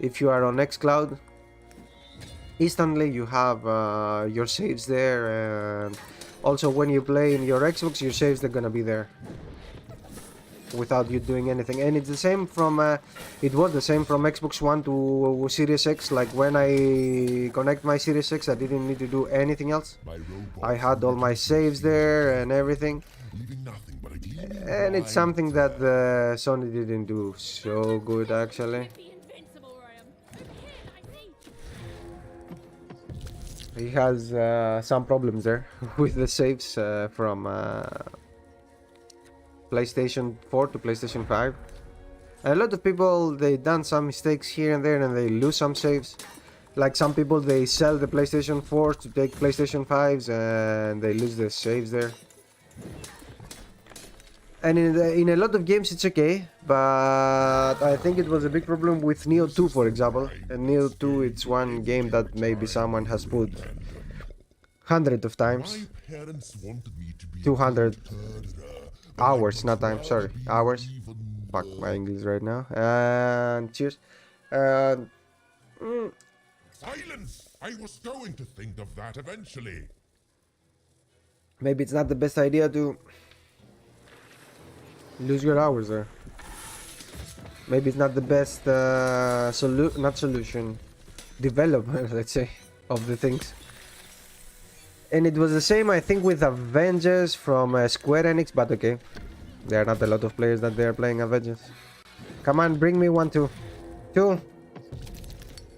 If you are on xCloud, instantly you have your saves there, and also when you play in your Xbox, your saves are gonna be there without you doing anything. And it's the same from it was the same from Xbox One to Series X. Like when I connect my Series X, I didn't need to do anything else. I had all my saves there and everything, and it's something that Sony didn't do so good actually. He has some problems there with the saves from PlayStation 4 to PlayStation 5. And a lot of people, they done some mistakes here and there, and they lose some saves. Like some people, they sell the PlayStation 4 to take PlayStation 5s, and they lose their saves there. And in a lot of games it's okay, but I think it was a big problem with Neo 2, for example. And Neo 2, it's one game that maybe someone has put hundreds of times. 200 hours, not time, sorry, hours. Fuck my English right now. And cheers. Silence! I was going to think of that eventually. Maybe it's not the best idea to lose your hours there. Maybe it's not the best solution, development, let's say, of the things. And it was the same, I think, with Avengers from Square Enix, but okay. There are not a lot of players that they are playing Avengers. Come on, bring me one too. Two.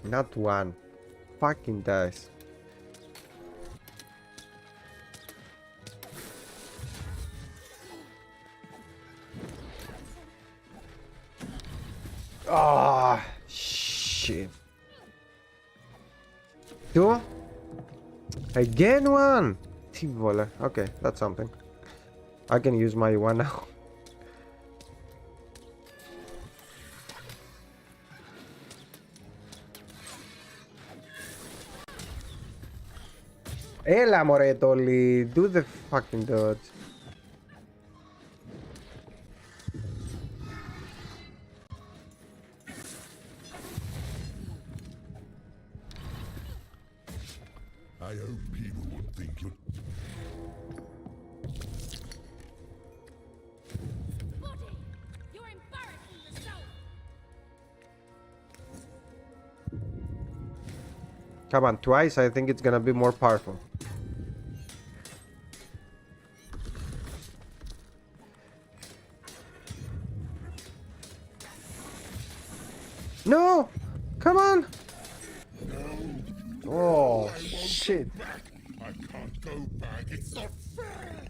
Not one. Fucking dice. Ah, shit. 2. Again 1. T-volley. Okay, that's something. I can use my 1 now. Έλα μωρέ Τόλι, do the fucking dodge. I hope people would think you're... Body! You're embarrassing yourself! Come on, twice, I think it's gonna be more powerful. No! Come on! Oh, shit. I can't go back. It's not fair.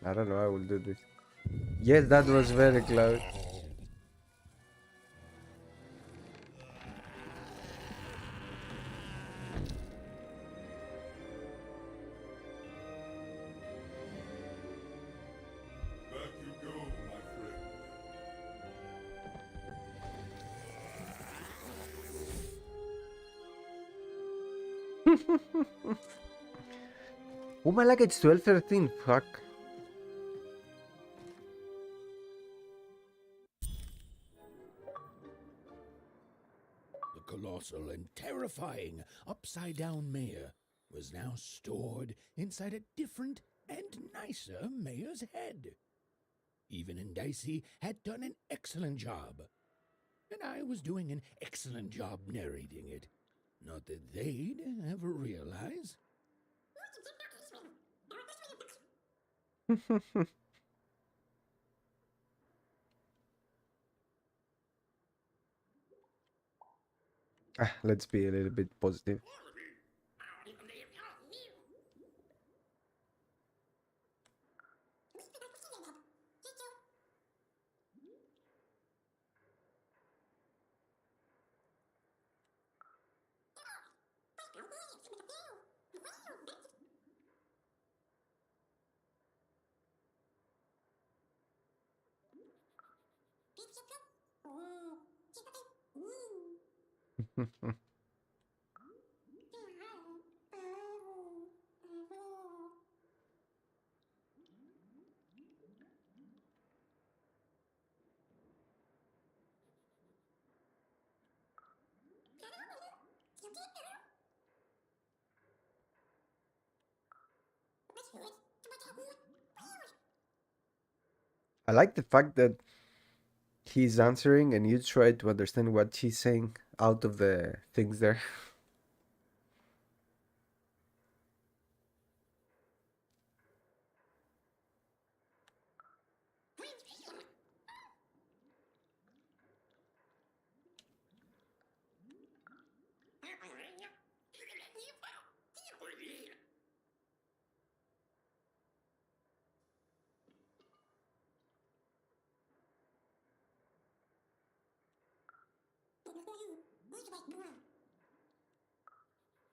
I don't know, I will do this. Yes, that was very close. Back you go, my friend. Oh my, like it's 12-13, fuck. The colossal and terrifying upside-down mayor was now stored inside a different and nicer mayor's head. Even and Dicey had done an excellent job, and I was doing an excellent job narrating it. Not that they'd ever realize. Let's be a little bit positive. I like the fact that he's answering and you try to understand what she's saying out of the things there.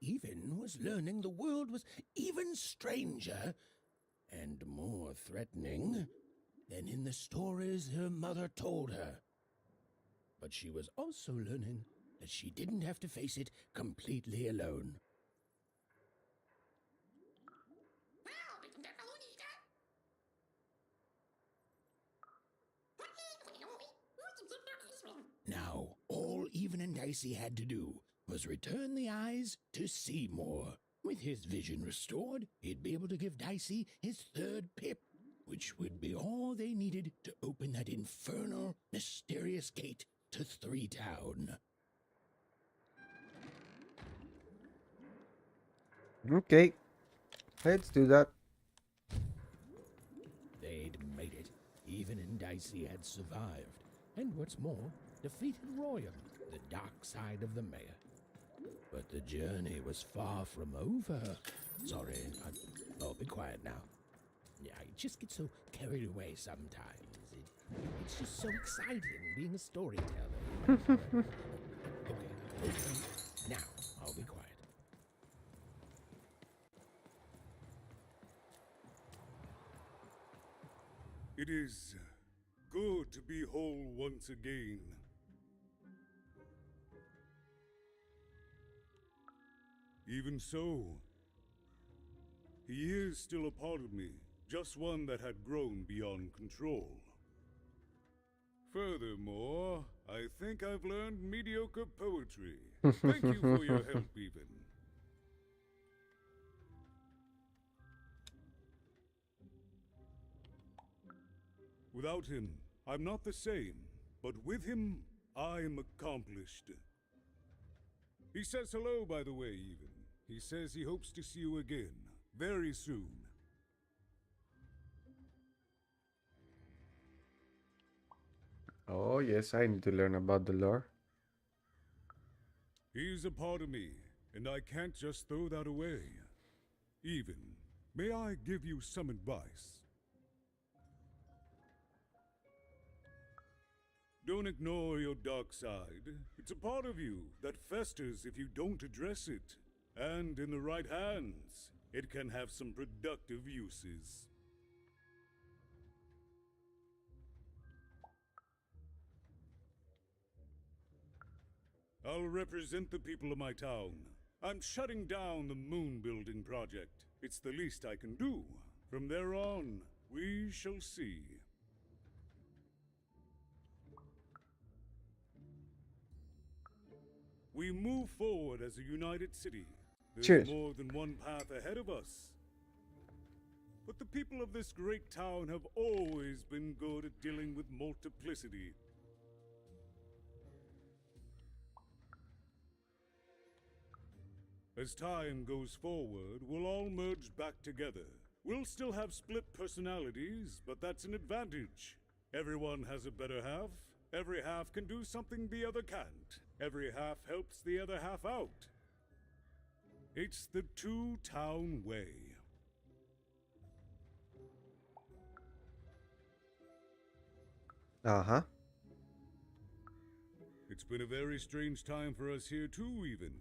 Even was learning the world was even stranger and more threatening than in the stories her mother told her. But she was also learning that she didn't have to face it completely alone. Now, all Even and Dicey had to do was return the eyes to see more. With his vision restored, he'd be able to give Dicey his third pip, which would be all they needed to open that infernal, mysterious gate to Three Town. Okay, let's do that. They'd made it. Even and Dicey had survived. and what's more, defeated Royam, the dark side of the mayor. But the journey was far from over. Sorry, oh, be quiet now. Yeah, I just get so carried away sometimes. It's just so exciting being a storyteller. Okay, now I'll be quiet. It is good to be whole once again. Even so, he is still a part of me, just one that had grown beyond control. Furthermore, I think I've learned mediocre poetry. Thank you for your help, even. Without him, I'm not the same, but with him, I'm accomplished. He says hello, by the way, even. He says he hopes to see you again, very soon. Oh, yes, I need to learn about the lore. He's a part of me, and I can't just throw that away. Even, may I give you some advice? Don't ignore your dark side. It's a part of you that festers if you don't address it. And in the right hands, it can have some productive uses. I'll represent the people of my town. I'm shutting down the moon building project. It's the least I can do. From there on, we shall see. We move forward as a united city. There's Cheers. more than one path ahead of us. But the people of this great town have always been good at dealing with multiplicity. As time goes forward, we'll all merge back together. We'll still have split personalities, but that's an advantage. Everyone has a better half. Every half can do something the other can't. Every half helps the other half out. It's the two-town way. Uh-huh. It's been a very strange time for us here too, even.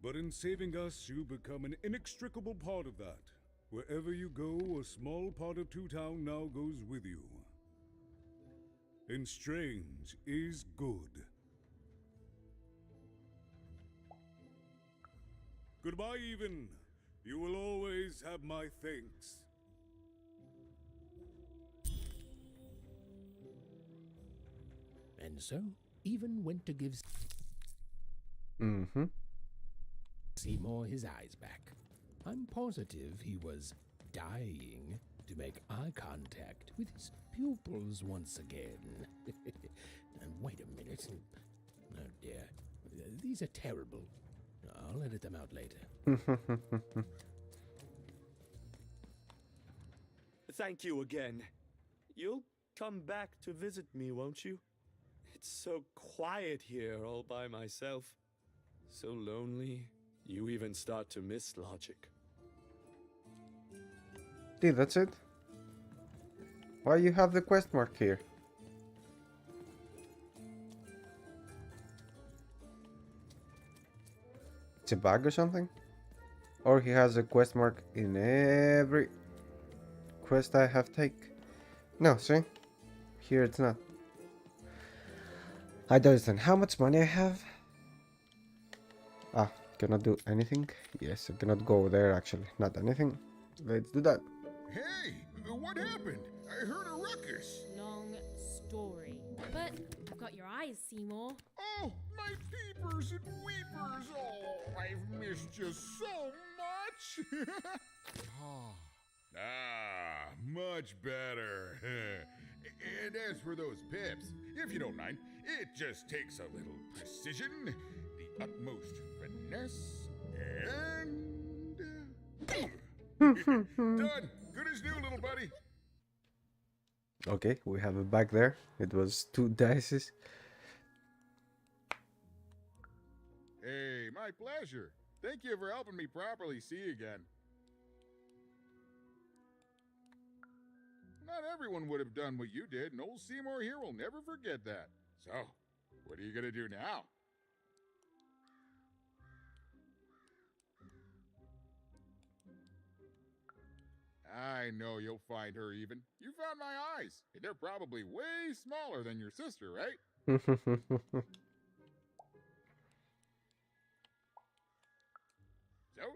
But in saving us, you become an inextricable part of that. Wherever you go, a small part of Two-Town now goes with you. And strange is good. Goodbye, even. You will always have my thanks. And so, even went to give Mm-hmm. Seymour his eyes back. I'm positive he was dying to make eye contact with his pupils once again. Wait a minute. Oh dear. These are terrible. I'll edit them out later. Thank you again. You'll come back to visit me, won't you? It's so quiet here all by myself. So lonely. You even start to miss logic. Dude, that's it? Why you have the quest mark here? It's a bug or something? Or he has a quest mark in every quest I have take. No, see? Here it's not. I don't understand how much money I have. Ah, cannot do anything. Yes, I cannot go there actually. Not anything. Let's do that. Hey, what happened? I heard a ruckus. Long story. But you've got your eyes, Seymour. Oh, my peepers and weepers. Oh, I've missed you so much. Much better. And as for those pips, if you don't mind, it just takes a little precision, the utmost finesse, and... Done! Good as new, little buddy. Okay, we have it back there. It was 2 dices. Hey, my pleasure. Thank you for helping me properly see again. Not everyone would have done what you did, and old Seymour here will never forget that. So, what are you gonna do now? I know you'll find her even. You found my eyes, and they're probably way smaller than your sister, right? So,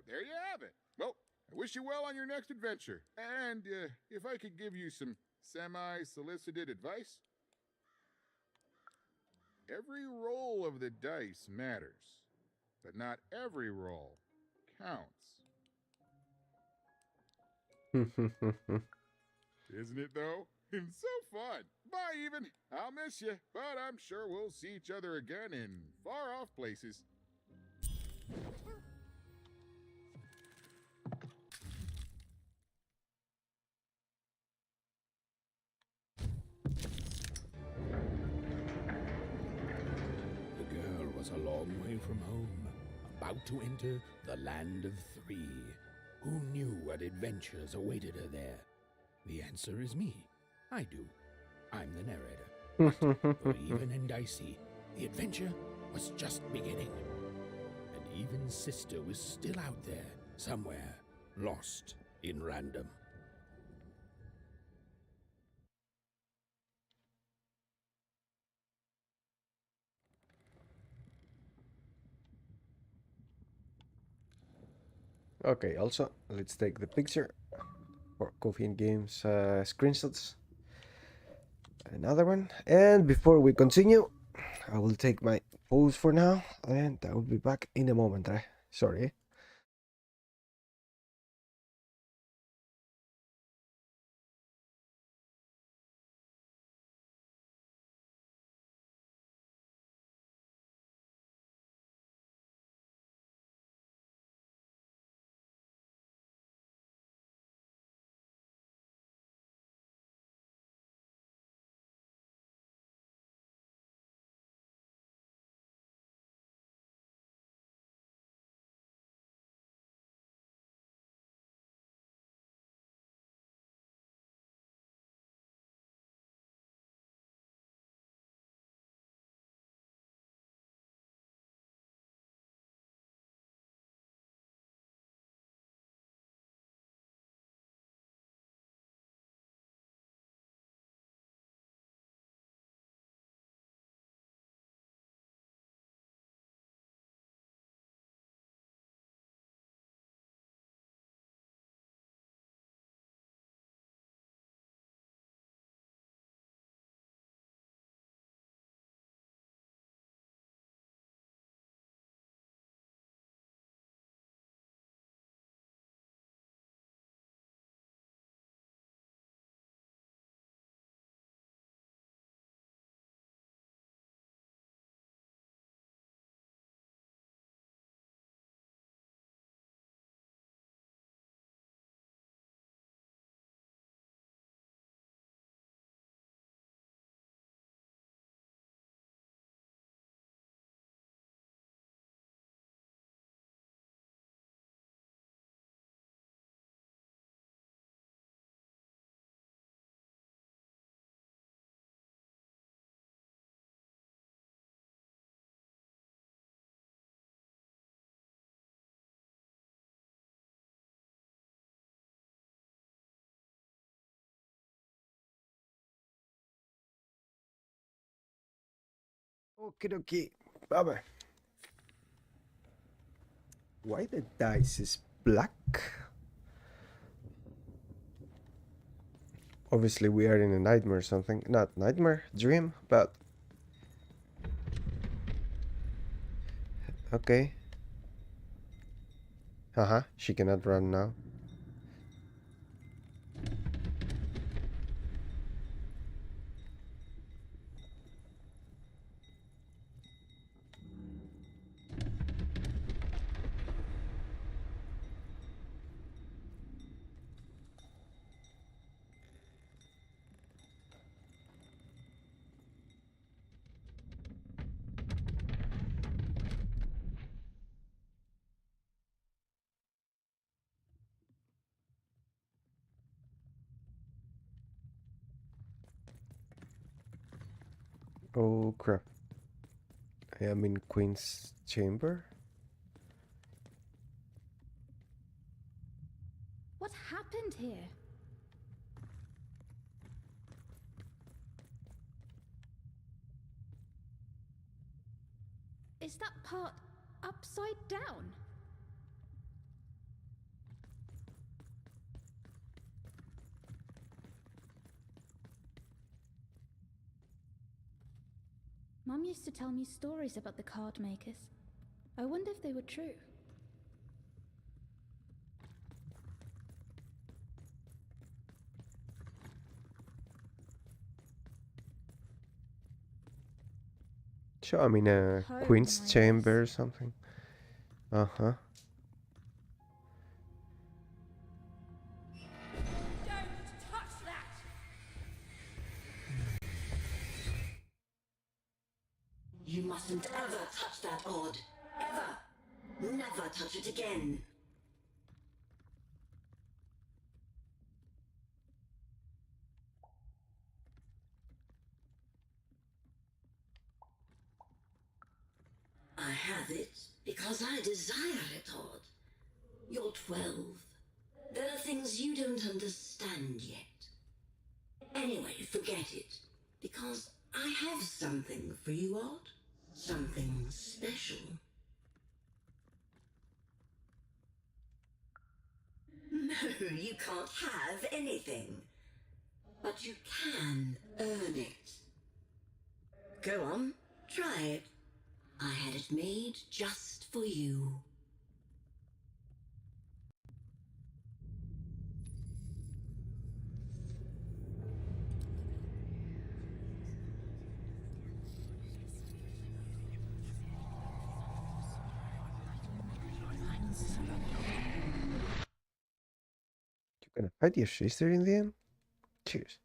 there you have it. Well, I wish you well on your next adventure. And if I could give you some semi-solicited advice, every roll of the dice matters, but not every roll counts. Isn't it, though? It's so fun. Bye, even. I'll miss you, but I'm sure we'll see each other again in far-off places. The girl was a long way from home, about to enter the land of three. Who knew what adventures awaited her there? The answer is me. I do. I'm the narrator. For even and Dicey, the adventure was just beginning. And even Sister was still out there, somewhere, lost in random. Okay, also, let's take the picture for Coffee and Games screenshots. Another one. And before we continue, I will take my pose for now, and I will be back in a moment. Sorry. Okay. Bye. Why the dice is black? Obviously we are in a nightmare or something. Not nightmare, dream, but... Okay. She cannot run now. Oh crap. I am in Queen's chamber. What happened here? Is that part upside down? Mum used to tell me stories about the card makers. I wonder if they were true. Sure, I'm in a Home, Queen's I chamber or guess. something. Uh-huh. Don't touch that! You mustn't ever touch that odd. Ever. Never touch it again. I have it because I desire it, Odd. You're 12. There are things you don't understand yet. Anyway, forget it. Because I have something for you, Odd. Something special. No, you can't have anything. But you can earn it. Go on, try it. I had it made just for you. You're gonna fight your sister in the end? Cheers.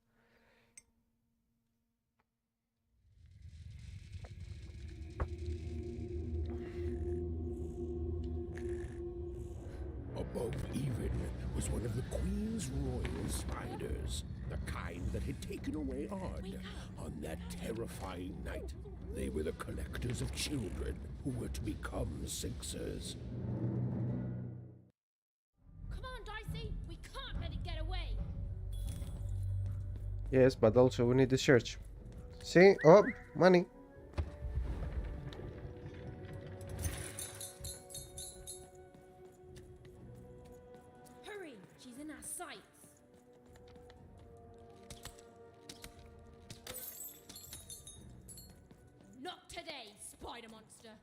Above even was one of the Queen's royal spiders, the kind that had taken away Odd on that terrifying night. They were the collectors of children who were to become Sixers. Come on, Dicey! We can't let it get away! Yes, but also we need to search. See? Oh, money. Hurry! She's in our sights! Not today, spider monster!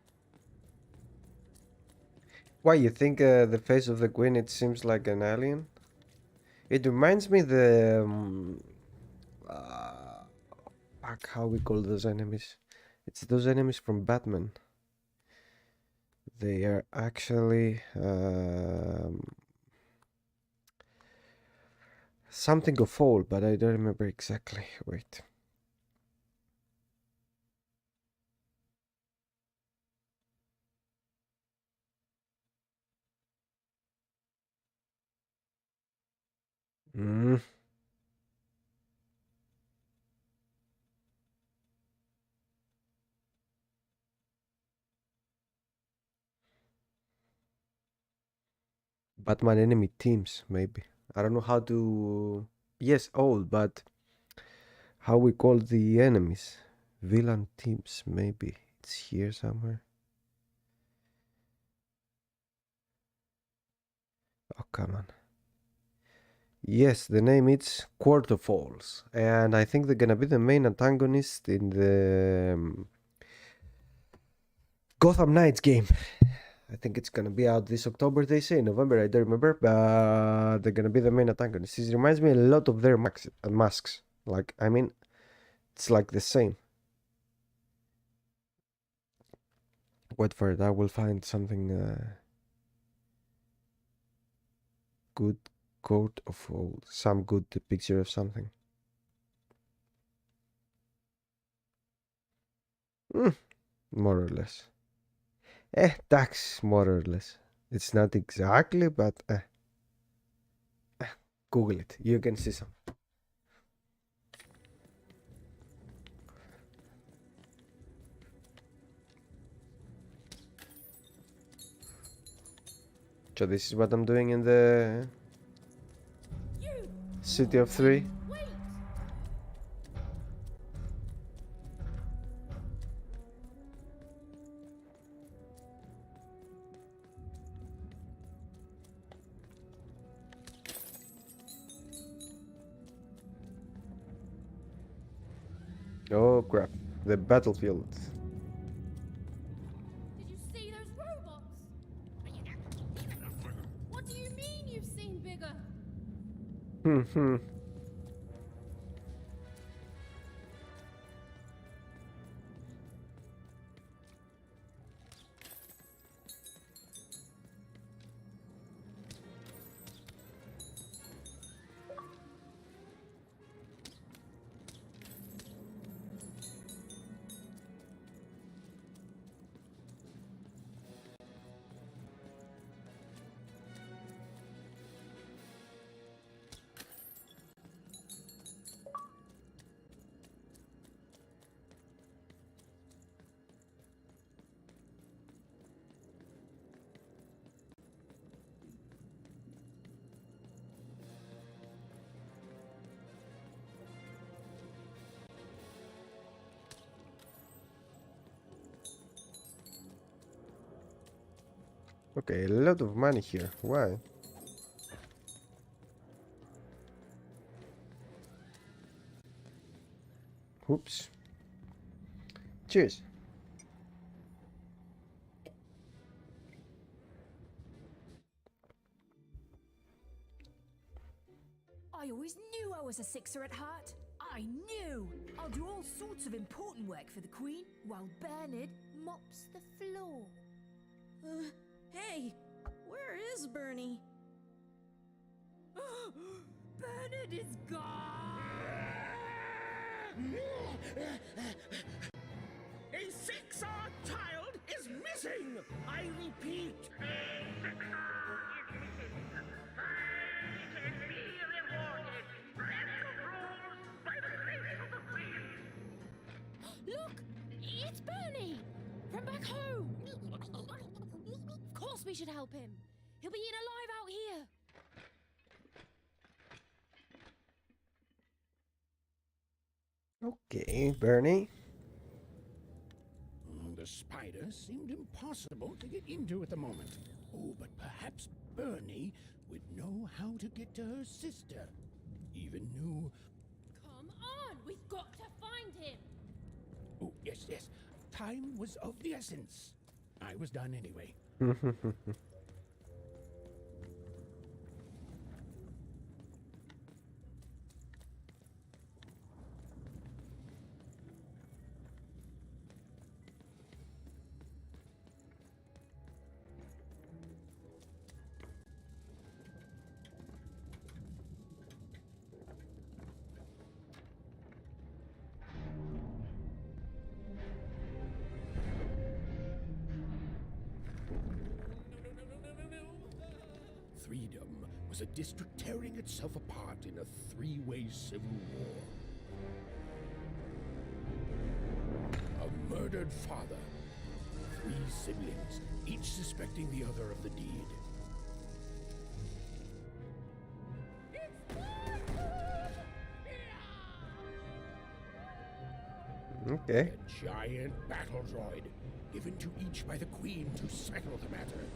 Why, you think the face of the queen, it seems like an alien? It reminds me fuck, how we call those enemies? It's those enemies from Batman. They are actually something of all, but I don't remember exactly. Wait. Mm. Batman enemy teams, maybe. I don't know how to. Yes, old, but how we call the enemies? Villain teams, maybe. It's here somewhere. Oh, come on. Yes, the name is Quarterfalls, and I think they're gonna be the main antagonist in the Gotham Knights game. I think it's gonna be out this October, they say. November, I don't remember, but they're gonna be the main antagonist. It reminds me a lot of their masks. Like, I mean, it's like the same. Wait for it, I will find something good. Coat of old, some good picture of something. More or less. Tax, more or less. It's not exactly, but Google it. You can see some. So this is what I'm doing in the City of Three. Wait! Oh crap, the battlefield. Did you see those robots? What do you mean you've seen bigger? Hmm. Okay, a lot of money here. Why? Oops. Cheers. I always knew I was a sixer at heart. I knew! I'll do all sorts of important work for the Queen while Bernard mops the floor. Hey, where is Bernie? Bernard is gone! A 6-hour child is missing! I repeat, a 6-hour is missing. I can be rewarded. Special rules by the grace of the Queen. Look! It's Bernie! From back home! Of course we should help him. He'll be eaten alive out here. Okay, Bernie. The spider seemed impossible to get into at the moment. Oh, but perhaps Bernie would know how to get to her sister. Even knew... Come on! We've got to find him! Oh, yes. Time was of the essence. I was done anyway. THREEDOM was a district tearing itself apart in a three-way civil war. A murdered father, 3 siblings, each suspecting the other of the deed. Okay. A giant battle droid, given to each by the Queen to settle the matter.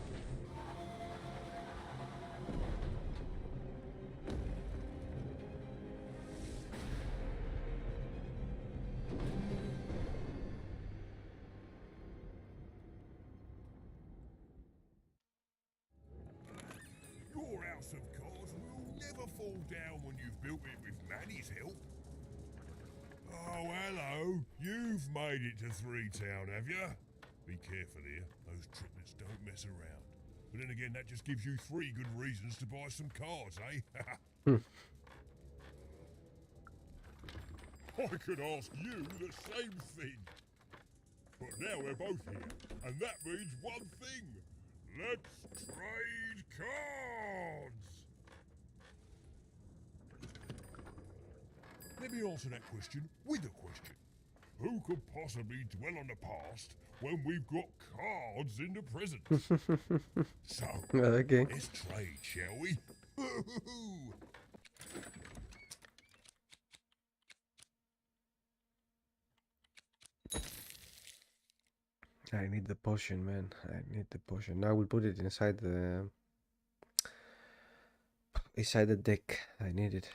Your house of cards will never fall down when you've built it with Manny's help. Oh, hello. You've made it to Three Town, have you? Be careful here. Those triplets don't mess around. But then again, that just gives you 3 good reasons to buy some cards, eh? I could ask you the same thing. But now we're both here, and that means one thing. Let's trade cards! Let me answer that question with a question. Who could possibly dwell on the past when we've got cards in the present? So, Okay. let's trade, shall we? I need the potion, man. I need the potion. Now we'll put it inside the deck. I need it.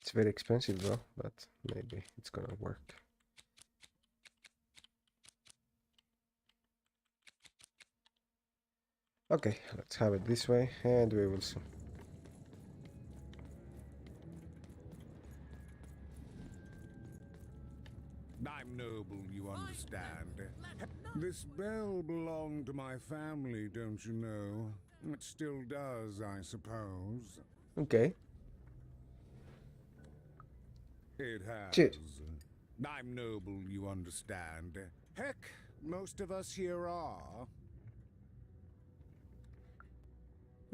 It's very expensive though, but maybe it's gonna work. Okay, let's have it this way and we will see. I'm noble, you understand. This bell belonged to my family, don't you know? It still does, I suppose. Okay. It has. Cheers. I'm noble, you understand. Heck, most of us here are.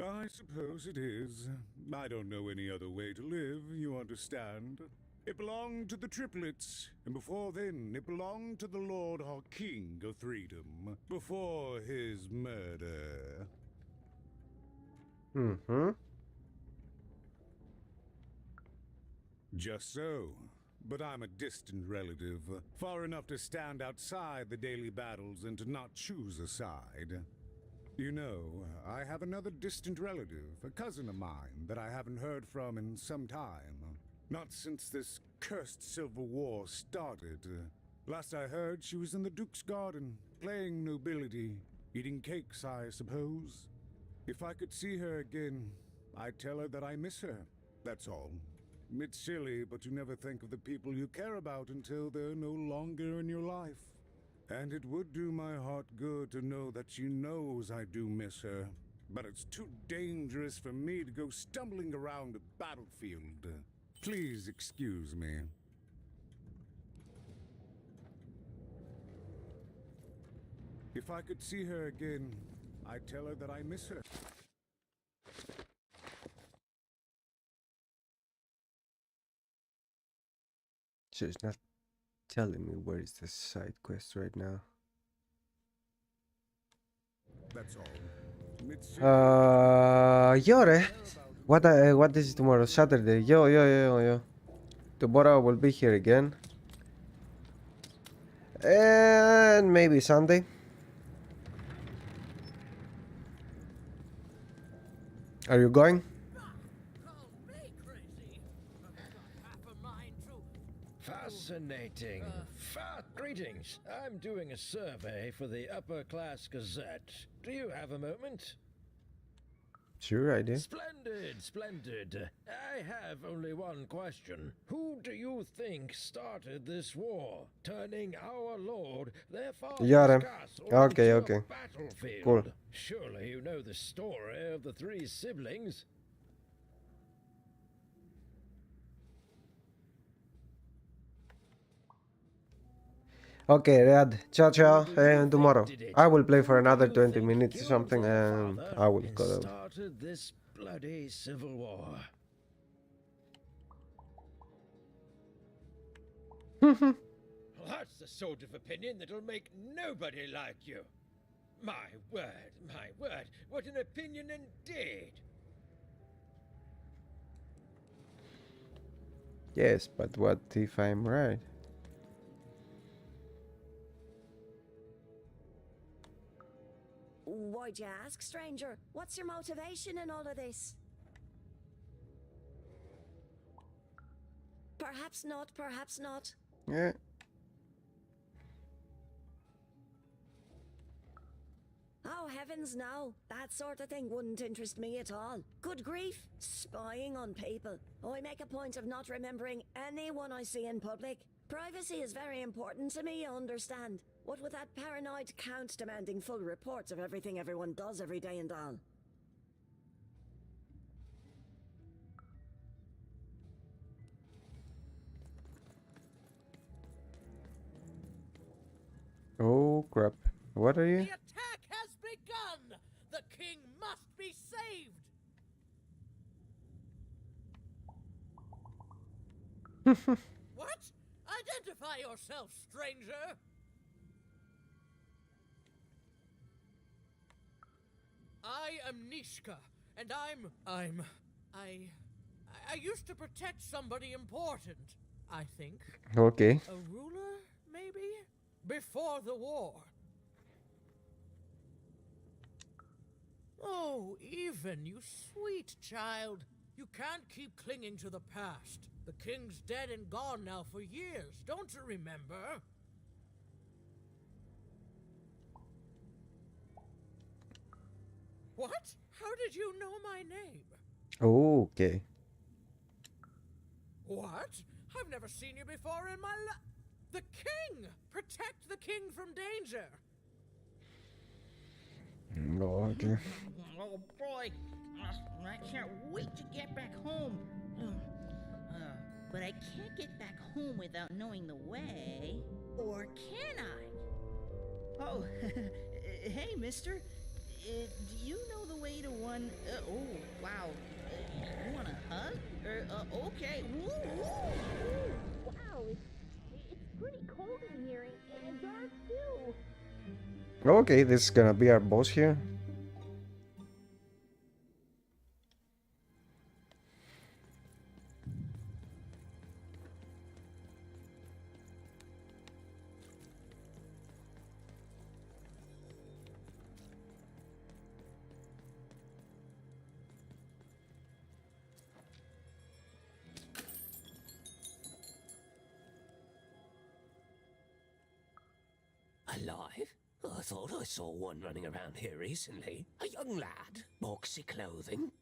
I suppose it is. I don't know any other way to live, you understand. It belonged to the triplets, and before then it belonged to the Lord or King of THREEDOM, before his murder. Mm-hmm. Just so. But I'm a distant relative, far enough to stand outside the daily battles and to not choose a side. You know, I have another distant relative, a cousin of mine, that I haven't heard from in some time. Not since this cursed Civil War started. Last I heard, she was in the Duke's garden, playing nobility, eating cakes, I suppose. If I could see her again, I'd tell her that I miss her, that's all. It's silly, but you never think of the people you care about until they're no longer in your life. And it would do my heart good to know that she knows I do miss her. But it's too dangerous for me to go stumbling around the battlefield. Please excuse me. If I could see her again, I'd tell her that I miss her. So it's not telling me where is the side quest right now. That's all. Yore. What is it tomorrow? Saturday. Yo. Tomorrow I will be here again. And maybe Sunday. Are you going? Fascinating. Greetings. I'm doing a survey for the Upper Class Gazette. Do you have a moment? Sure, I do. Splendid. I have only one question. Who do you think started this war, turning our lord, their father's castle, Okay. into a battlefield? Cool. Surely you know the story of the three siblings. Okay, Rad. Ciao. And tomorrow I will play for another 20 minutes or something, and I will go out. Started this bloody civil war. That's the sort of opinion that'll make nobody like you. My word, what an opinion indeed. Yes, but what if I'm right? Why'd you ask, stranger? What's your motivation in all of this? Perhaps not, perhaps not. Yeah. Oh, heavens no. That sort of thing wouldn't interest me at all. Good grief. Spying on people. I make a point of not remembering anyone I see in public. Privacy is very important to me, you understand. What with that paranoid count demanding full reports of everything everyone does every day and all. Oh crap. What are you? The attack has begun! The king must be saved! What? Identify yourself, stranger! I am Nishka, and I used to protect somebody important, I think. Okay. A ruler, maybe? Before the war. Oh, even, you sweet child. You can't keep clinging to the past. The king's dead and gone now for years, don't you remember? What? How did you know my name? Okay. What? I've never seen you before in my life. The king! Protect the king from danger! No, okay. Oh boy, I can't wait to get back home. But I can't get back home without knowing the way. Or can I? Oh, hey, mister. Do you know the way to one... oh, wow. You want a hug? Okay. Woo. Wow, it's pretty cold in here and dark too. Okay, this is gonna be our boss here. Alive? I thought I saw one running around here recently. A young lad, boxy clothing.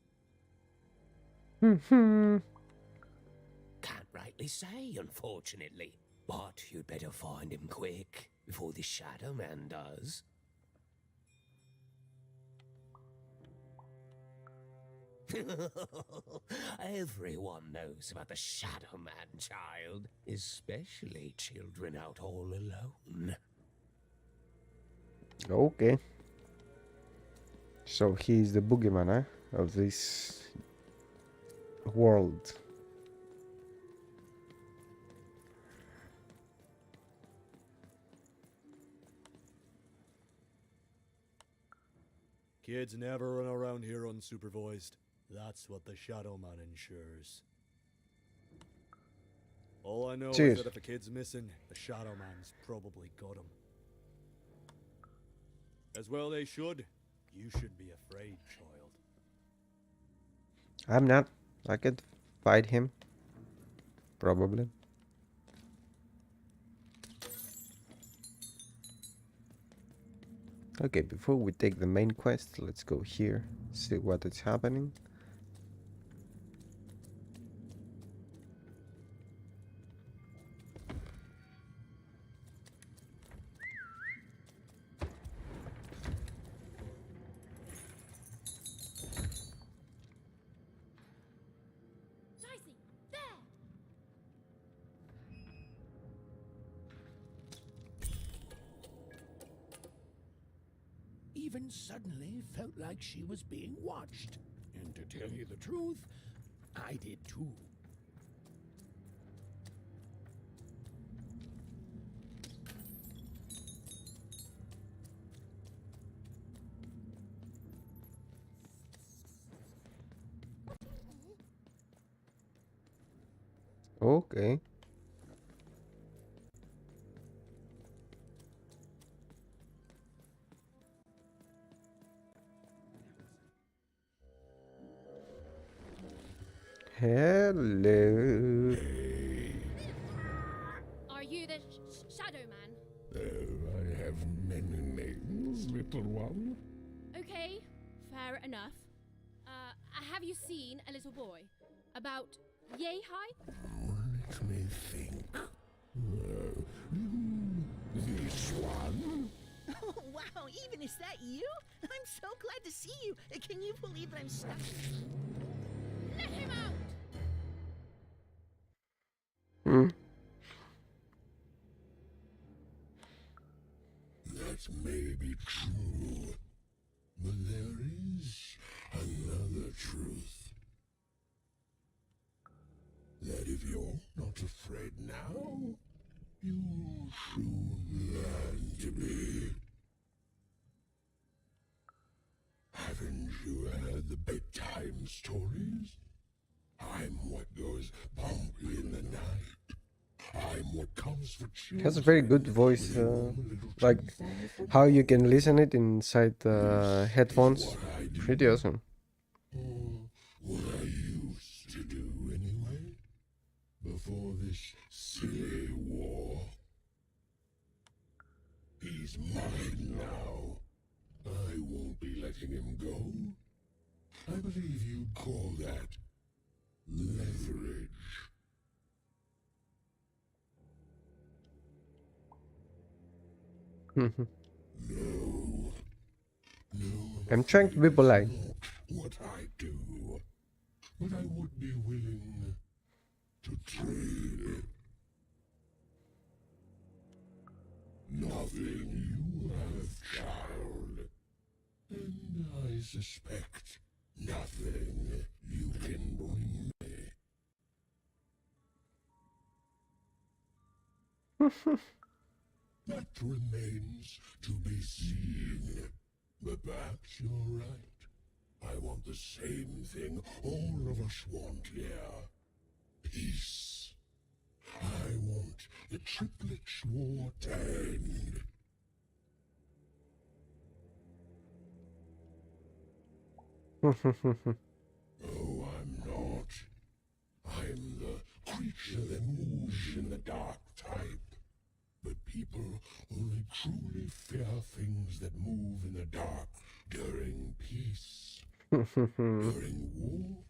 Can't rightly say, unfortunately. But you'd better find him quick, before the Shadow Man does. Everyone knows about the Shadow Man, child. Especially children out all alone. Okay. So he's the boogeyman, of this world. Kids never run around here unsupervised. That's what the Shadow Man ensures. All I know Cheers. is that if a kid's missing, the Shadow Man's probably got him. As well they should. You should be afraid, child. I'm not. I could fight him. Probably. Okay, before we take the main quest, let's go here, see what is happening. Dicey, there! Even suddenly felt like she was being watched. And to tell you the truth, I did too. Okay. Hello. Hey, you the Shadow Man? I have many names, little one. Okay, fair enough. Have you seen a little boy? About yay high? Let me think. This one? Oh, wow, even is that you? I'm so glad to see you. Can you believe that I'm stuck? Let him out! Hmm. That may be true, but there is another truth. That if you're not afraid now, you'll soon learn to be. Haven't you heard the bedtime stories? I'm what goes bump in the night. I'm what comes for children. It has a very good voice, like how you can listen it inside the headphones. Pretty awesome. What I used to do anyway, before this silly war. He's mine now. I won't be letting him go. I believe you'd call that leverage. No. I'm trying to be polite. What I do, but I would be willing to trade. Nothing you have, child. And I suspect nothing you can bring me. That remains to be seen. But perhaps you're right. I want the same thing all of us want here. Peace. I want the triplets war to end. Oh, I'm not. I'm the creature that moves in the dark type. But people only truly fear things that move in the dark during peace. During war,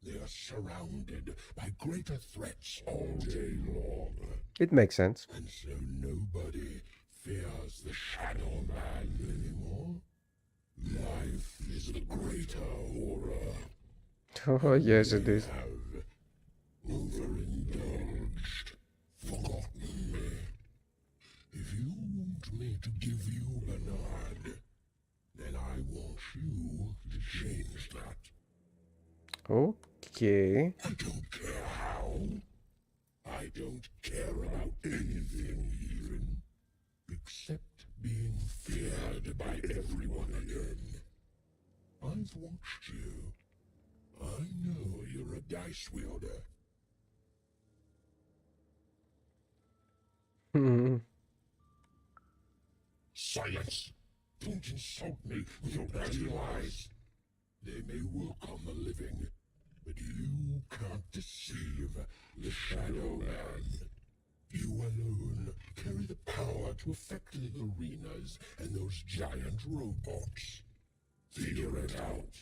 they are surrounded by greater threats all day long. It makes sense. And so nobody fears the Shadow Man anymore. Life is the greater horror. Oh, yes, it is. Have overindulged, forgotten me. If you want me to give you Bernard, then I want you to change that. Okay. I don't care how. I don't care about anything even, except being feared by everyone again. I've watched you. I know you're a dice wielder. Silence! Don't insult me with your dirty lies. They may work on the living, but you can't deceive the Shadow Man. You alone carry the power to affect the arenas and those giant robots. Figure it out,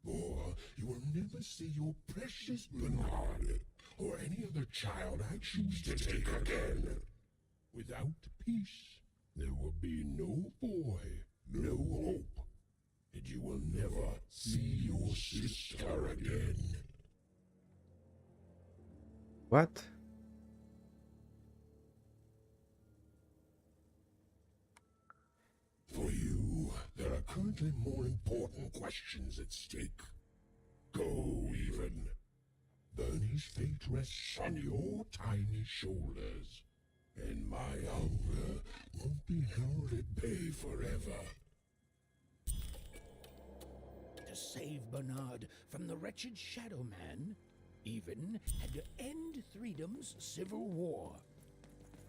or you will never see your precious Bernard or any other child I choose to take again. Without peace, there will be no boy, no hope, and you will never see your sister again. What? For you, there are currently more important questions at stake. Go, even. Bernie's fate rests on your tiny shoulders, and my hunger won't be held at bay forever. To save Bernard from the wretched Shadow Man, Even had to end THREEDOM's civil war.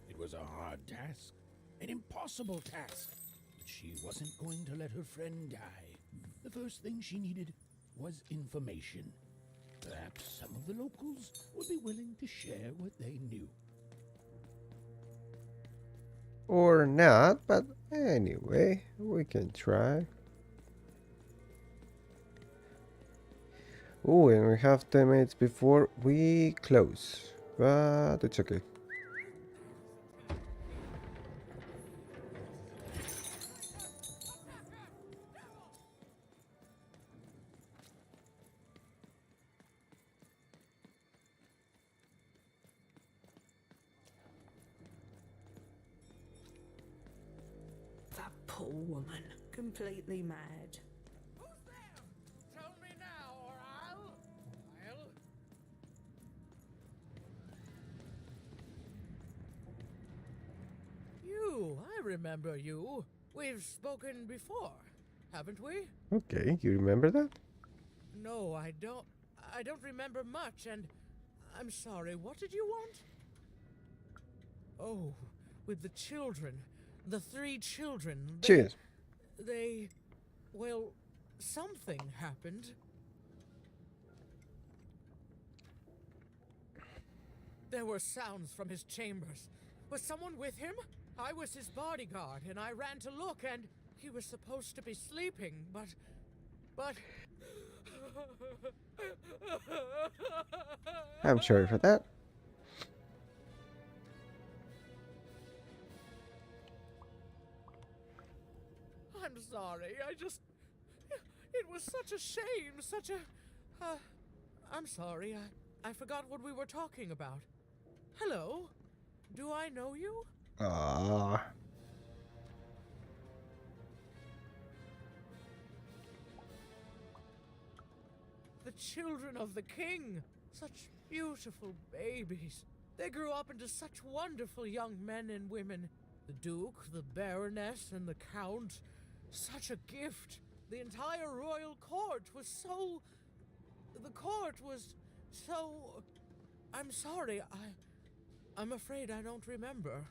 It was a hard task, an impossible task, but she wasn't going to let her friend die. The first thing she needed was information. Perhaps some of the locals would be willing to share what they knew. Or not, but anyway, we can try. Oh, and we have 10 minutes before we close, but it's okay. That poor woman, completely mad. Tell me now, or I'll... You, I remember you. We've spoken before, haven't we? Okay, you remember that? No, I don't. I don't remember much, and I'm sorry. What did you want? Oh, with the children. The 3 children. Cheers. Well, something happened. There were sounds from his chambers. Was someone with him? I was his bodyguard, and I ran to look, and he was supposed to be sleeping, but... I'm sorry for that. I'm sorry, it was such a shame, such a... I'm sorry, I forgot what we were talking about. Hello? Do I know you? Ah. The children of the king! Such beautiful babies. They grew up into such wonderful young men and women. The Duke, the Baroness, and the Count. Such a gift. The entire royal court was so... The court was so... I'm sorry, I'm afraid I don't remember.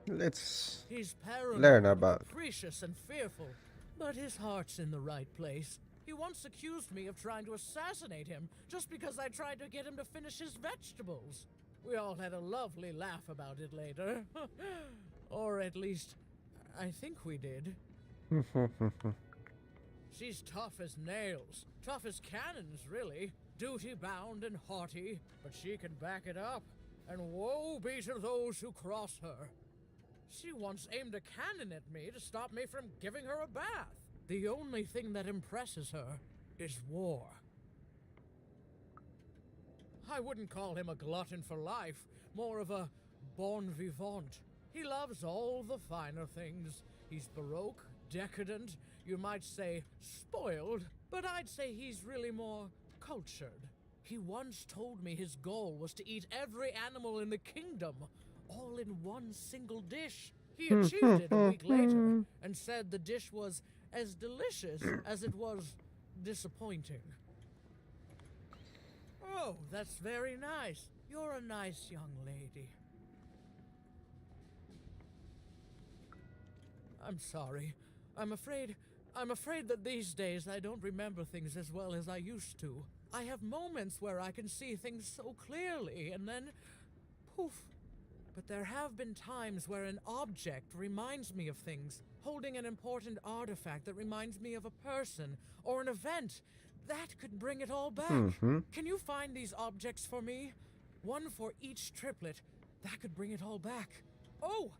Let's He's paranoid, learn about. capricious, and fearful. But his heart's in the right place. He once accused me of trying to assassinate him just because I tried to get him to finish his vegetables. We all had a lovely laugh about it later. Or at least, I think we did. She's tough as nails. Tough as cannons, really. Duty-bound and haughty, but she can back it up. And woe be to those who cross her. She once aimed a cannon at me to stop me from giving her a bath. The only thing that impresses her is war. I wouldn't call him a glutton for life, more of a bon vivant. He loves all the finer things. He's baroque, decadent, you might say spoiled, but I'd say he's really more cultured. He once told me his goal was to eat every animal in the kingdom, all in one single dish. He achieved it a week later, and said the dish was as delicious as it was disappointing. Oh, that's very nice. You're a nice young lady. I'm sorry. I'm afraid that these days I don't remember things as well as I used to. I have moments where I can see things so clearly, and then poof. But there have been times where an object reminds me of things, holding an important artifact that reminds me of a person or an event. That could bring it all back. Can you find these objects for me? One for each triplet. That could bring it all back. Oh,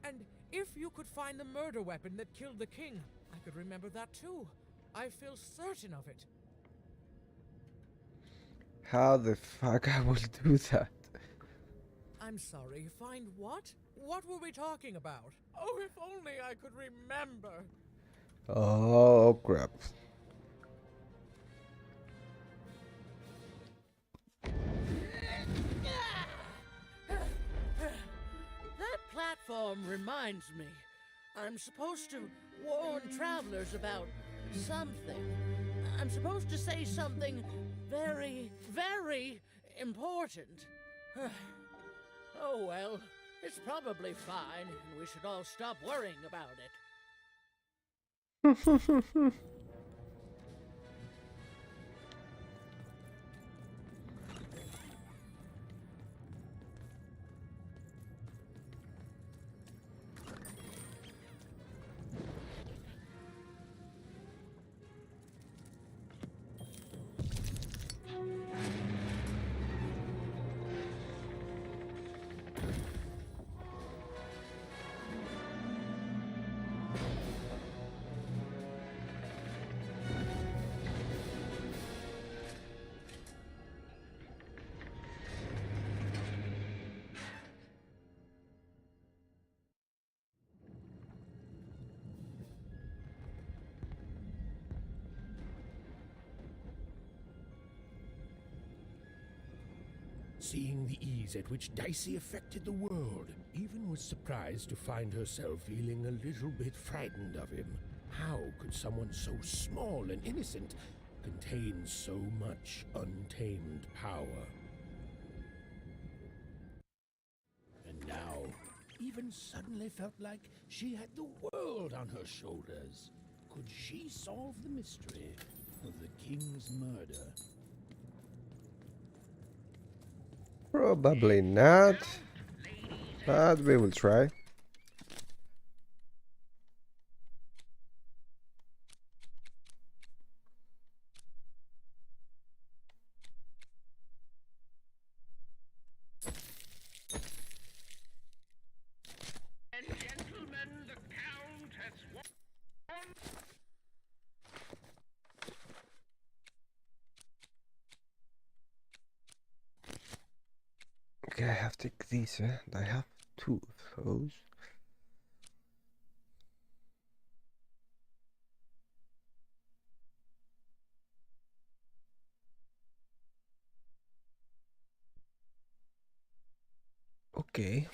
and if you could find the murder weapon that killed the king, I could remember that too. I feel certain of it. How the fuck I will do that? I'm sorry, find what? What were we talking about? Oh, if only I could remember. Oh, crap. That platform reminds me. I'm supposed to warn travelers about something. I'm supposed to say something very, very important. Oh well, it's probably fine, and we should all stop worrying about it. seeing the ease at which Dicey affected the world. Even was surprised to find herself feeling a little bit frightened of him. How could someone so small and innocent contain so much untamed power? And now, even suddenly felt like she had the world on her shoulders. Could she solve the mystery of the king's murder? Probably not, but we will try. And gentlemen, the Count has won. Okay, I have to take these, and I have 2 of those. Okay.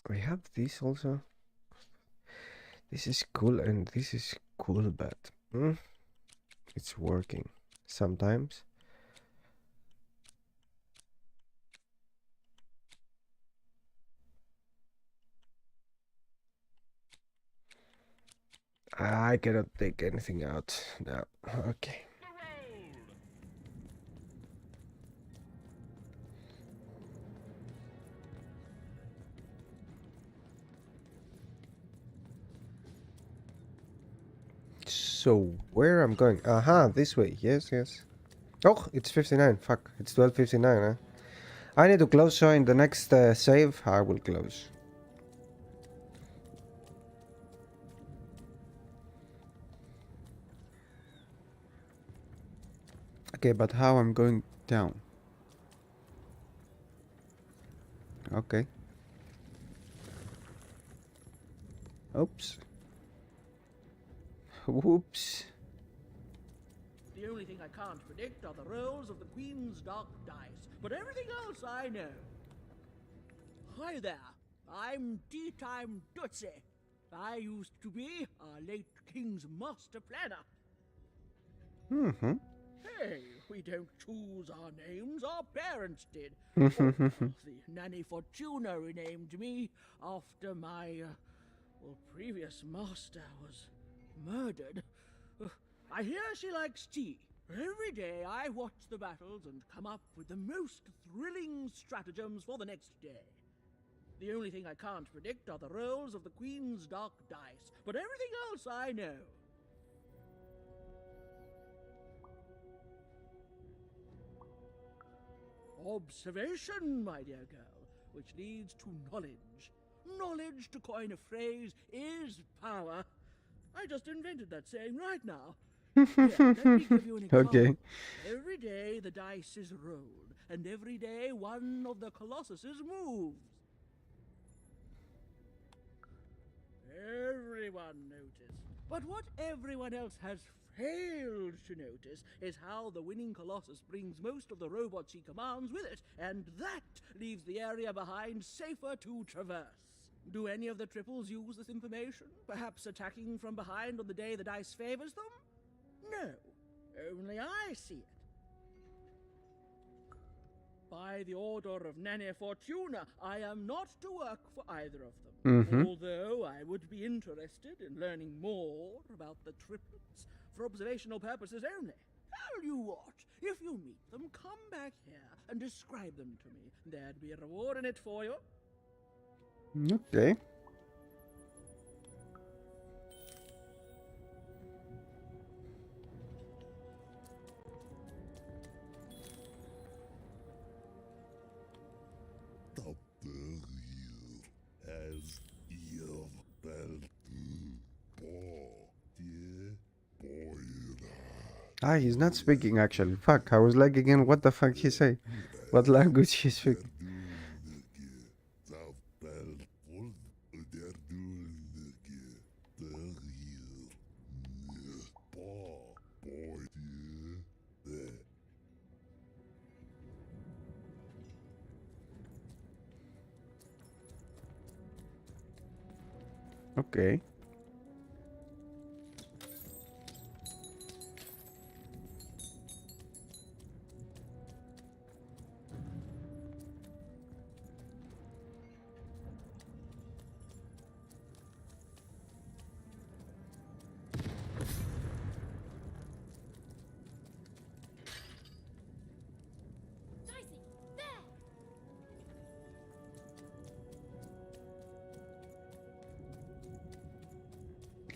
We have this also. This is cool and this is cool, but it's working sometimes. I cannot take anything out now. Okay. So where I'm going? Aha, this way. Yes, yes. Oh, it's 59. Fuck, it's 12:59. Huh? I need to close. So in the next save, I will close. Okay, but how I'm going down? Okay. Oops. Whoops. The only thing I can't predict are the rolls of the Queen's dark dice, but everything else I know. Hi there, I'm Tea Time Tootsie. I used to be our late King's master planner. Mm-hmm. Hey, we don't choose our names, our parents did. Mm-hmm. The Nanny Fortuna renamed me after my previous master was murdered. I hear she likes tea. Every day I watch the battles and come up with the most thrilling stratagems for the next day. The only thing I can't predict are the rolls of the Queen's dark dice, but everything else I know. Observation, my dear girl, which leads to knowledge. Knowledge, to coin a phrase, is power. I just invented that saying right now. Here, let me give you an example. Okay. Every day the dice is rolled, and every day one of the Colossuses moves. Everyone noticed. But what everyone else has failed to notice is how the winning Colossus brings most of the robots he commands with it, and that leaves the area behind safer to traverse. Do any of the triples use this information? Perhaps attacking from behind on the day the dice favors them? No, only I see it. By the order of Nanny Fortuna, I am not to work for either of them. Mm-hmm. Although I would be interested in learning more about the triplets for observational purposes only. Tell you what, if you meet them, come back here and describe them to me. There'd be a reward in it for you. Okay. Ah, he's not speaking actually. Fuck, I was like again, what the fuck he say? What language he speak? Okay.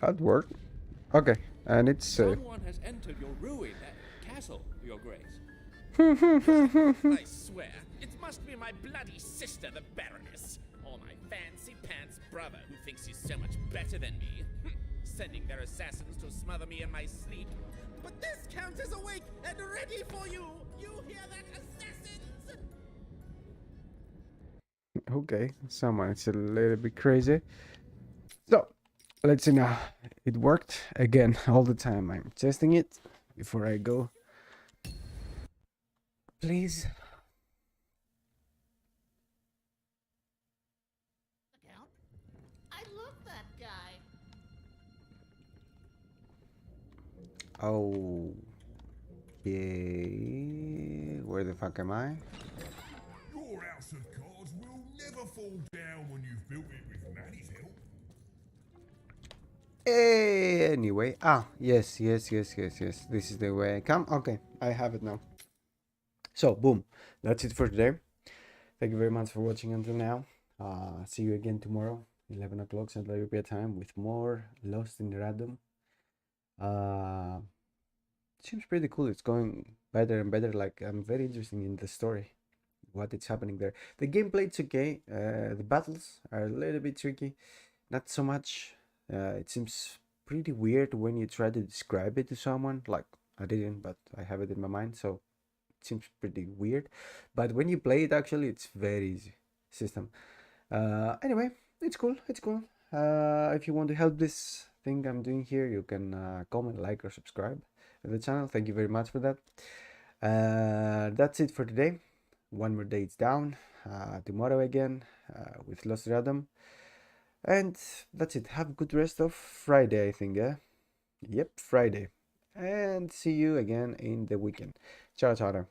That worked. Okay, and it's Someone has entered your ruin, castle, Your Grace. I swear, it must be my bloody sister, the Baroness, or my fancy pants brother who thinks he's so much better than me, sending their assassins to smother me in my sleep. But this count is awake and ready for you. You hear that, assassins? Okay, someone's a little bit crazy. So, let's see now. It worked again all the time. I'm testing it before I go. Please. I love that guy. Okay. Where the fuck am I? Your house of cards will never fall down when you've built it with Manny's help. Anyway, yes. This is the way I come. Okay, I have it now. So, boom. That's it for today. Thank you very much for watching until now. See you again tomorrow, 11 o'clock Central European time, with more Lost in Random. Seems pretty cool. It's going better and better. Like, I'm very interested in the story, what is happening there. The gameplay it's okay. The battles are a little bit tricky, not so much. It seems pretty weird when you try to describe it to someone. Like, I didn't, but I have it in my mind, so it seems pretty weird. But when you play it, actually, it's very easy system. Anyway, it's cool. If you want to help this thing I'm doing here, you can comment, like, or subscribe to the channel. Thank you very much for that. That's it for today. One more day it's down. Tomorrow again with Lost Random. And that's it. Have a good rest of Friday, I think, yeah? Yep, Friday. And see you again in the weekend. Ciao, ciao.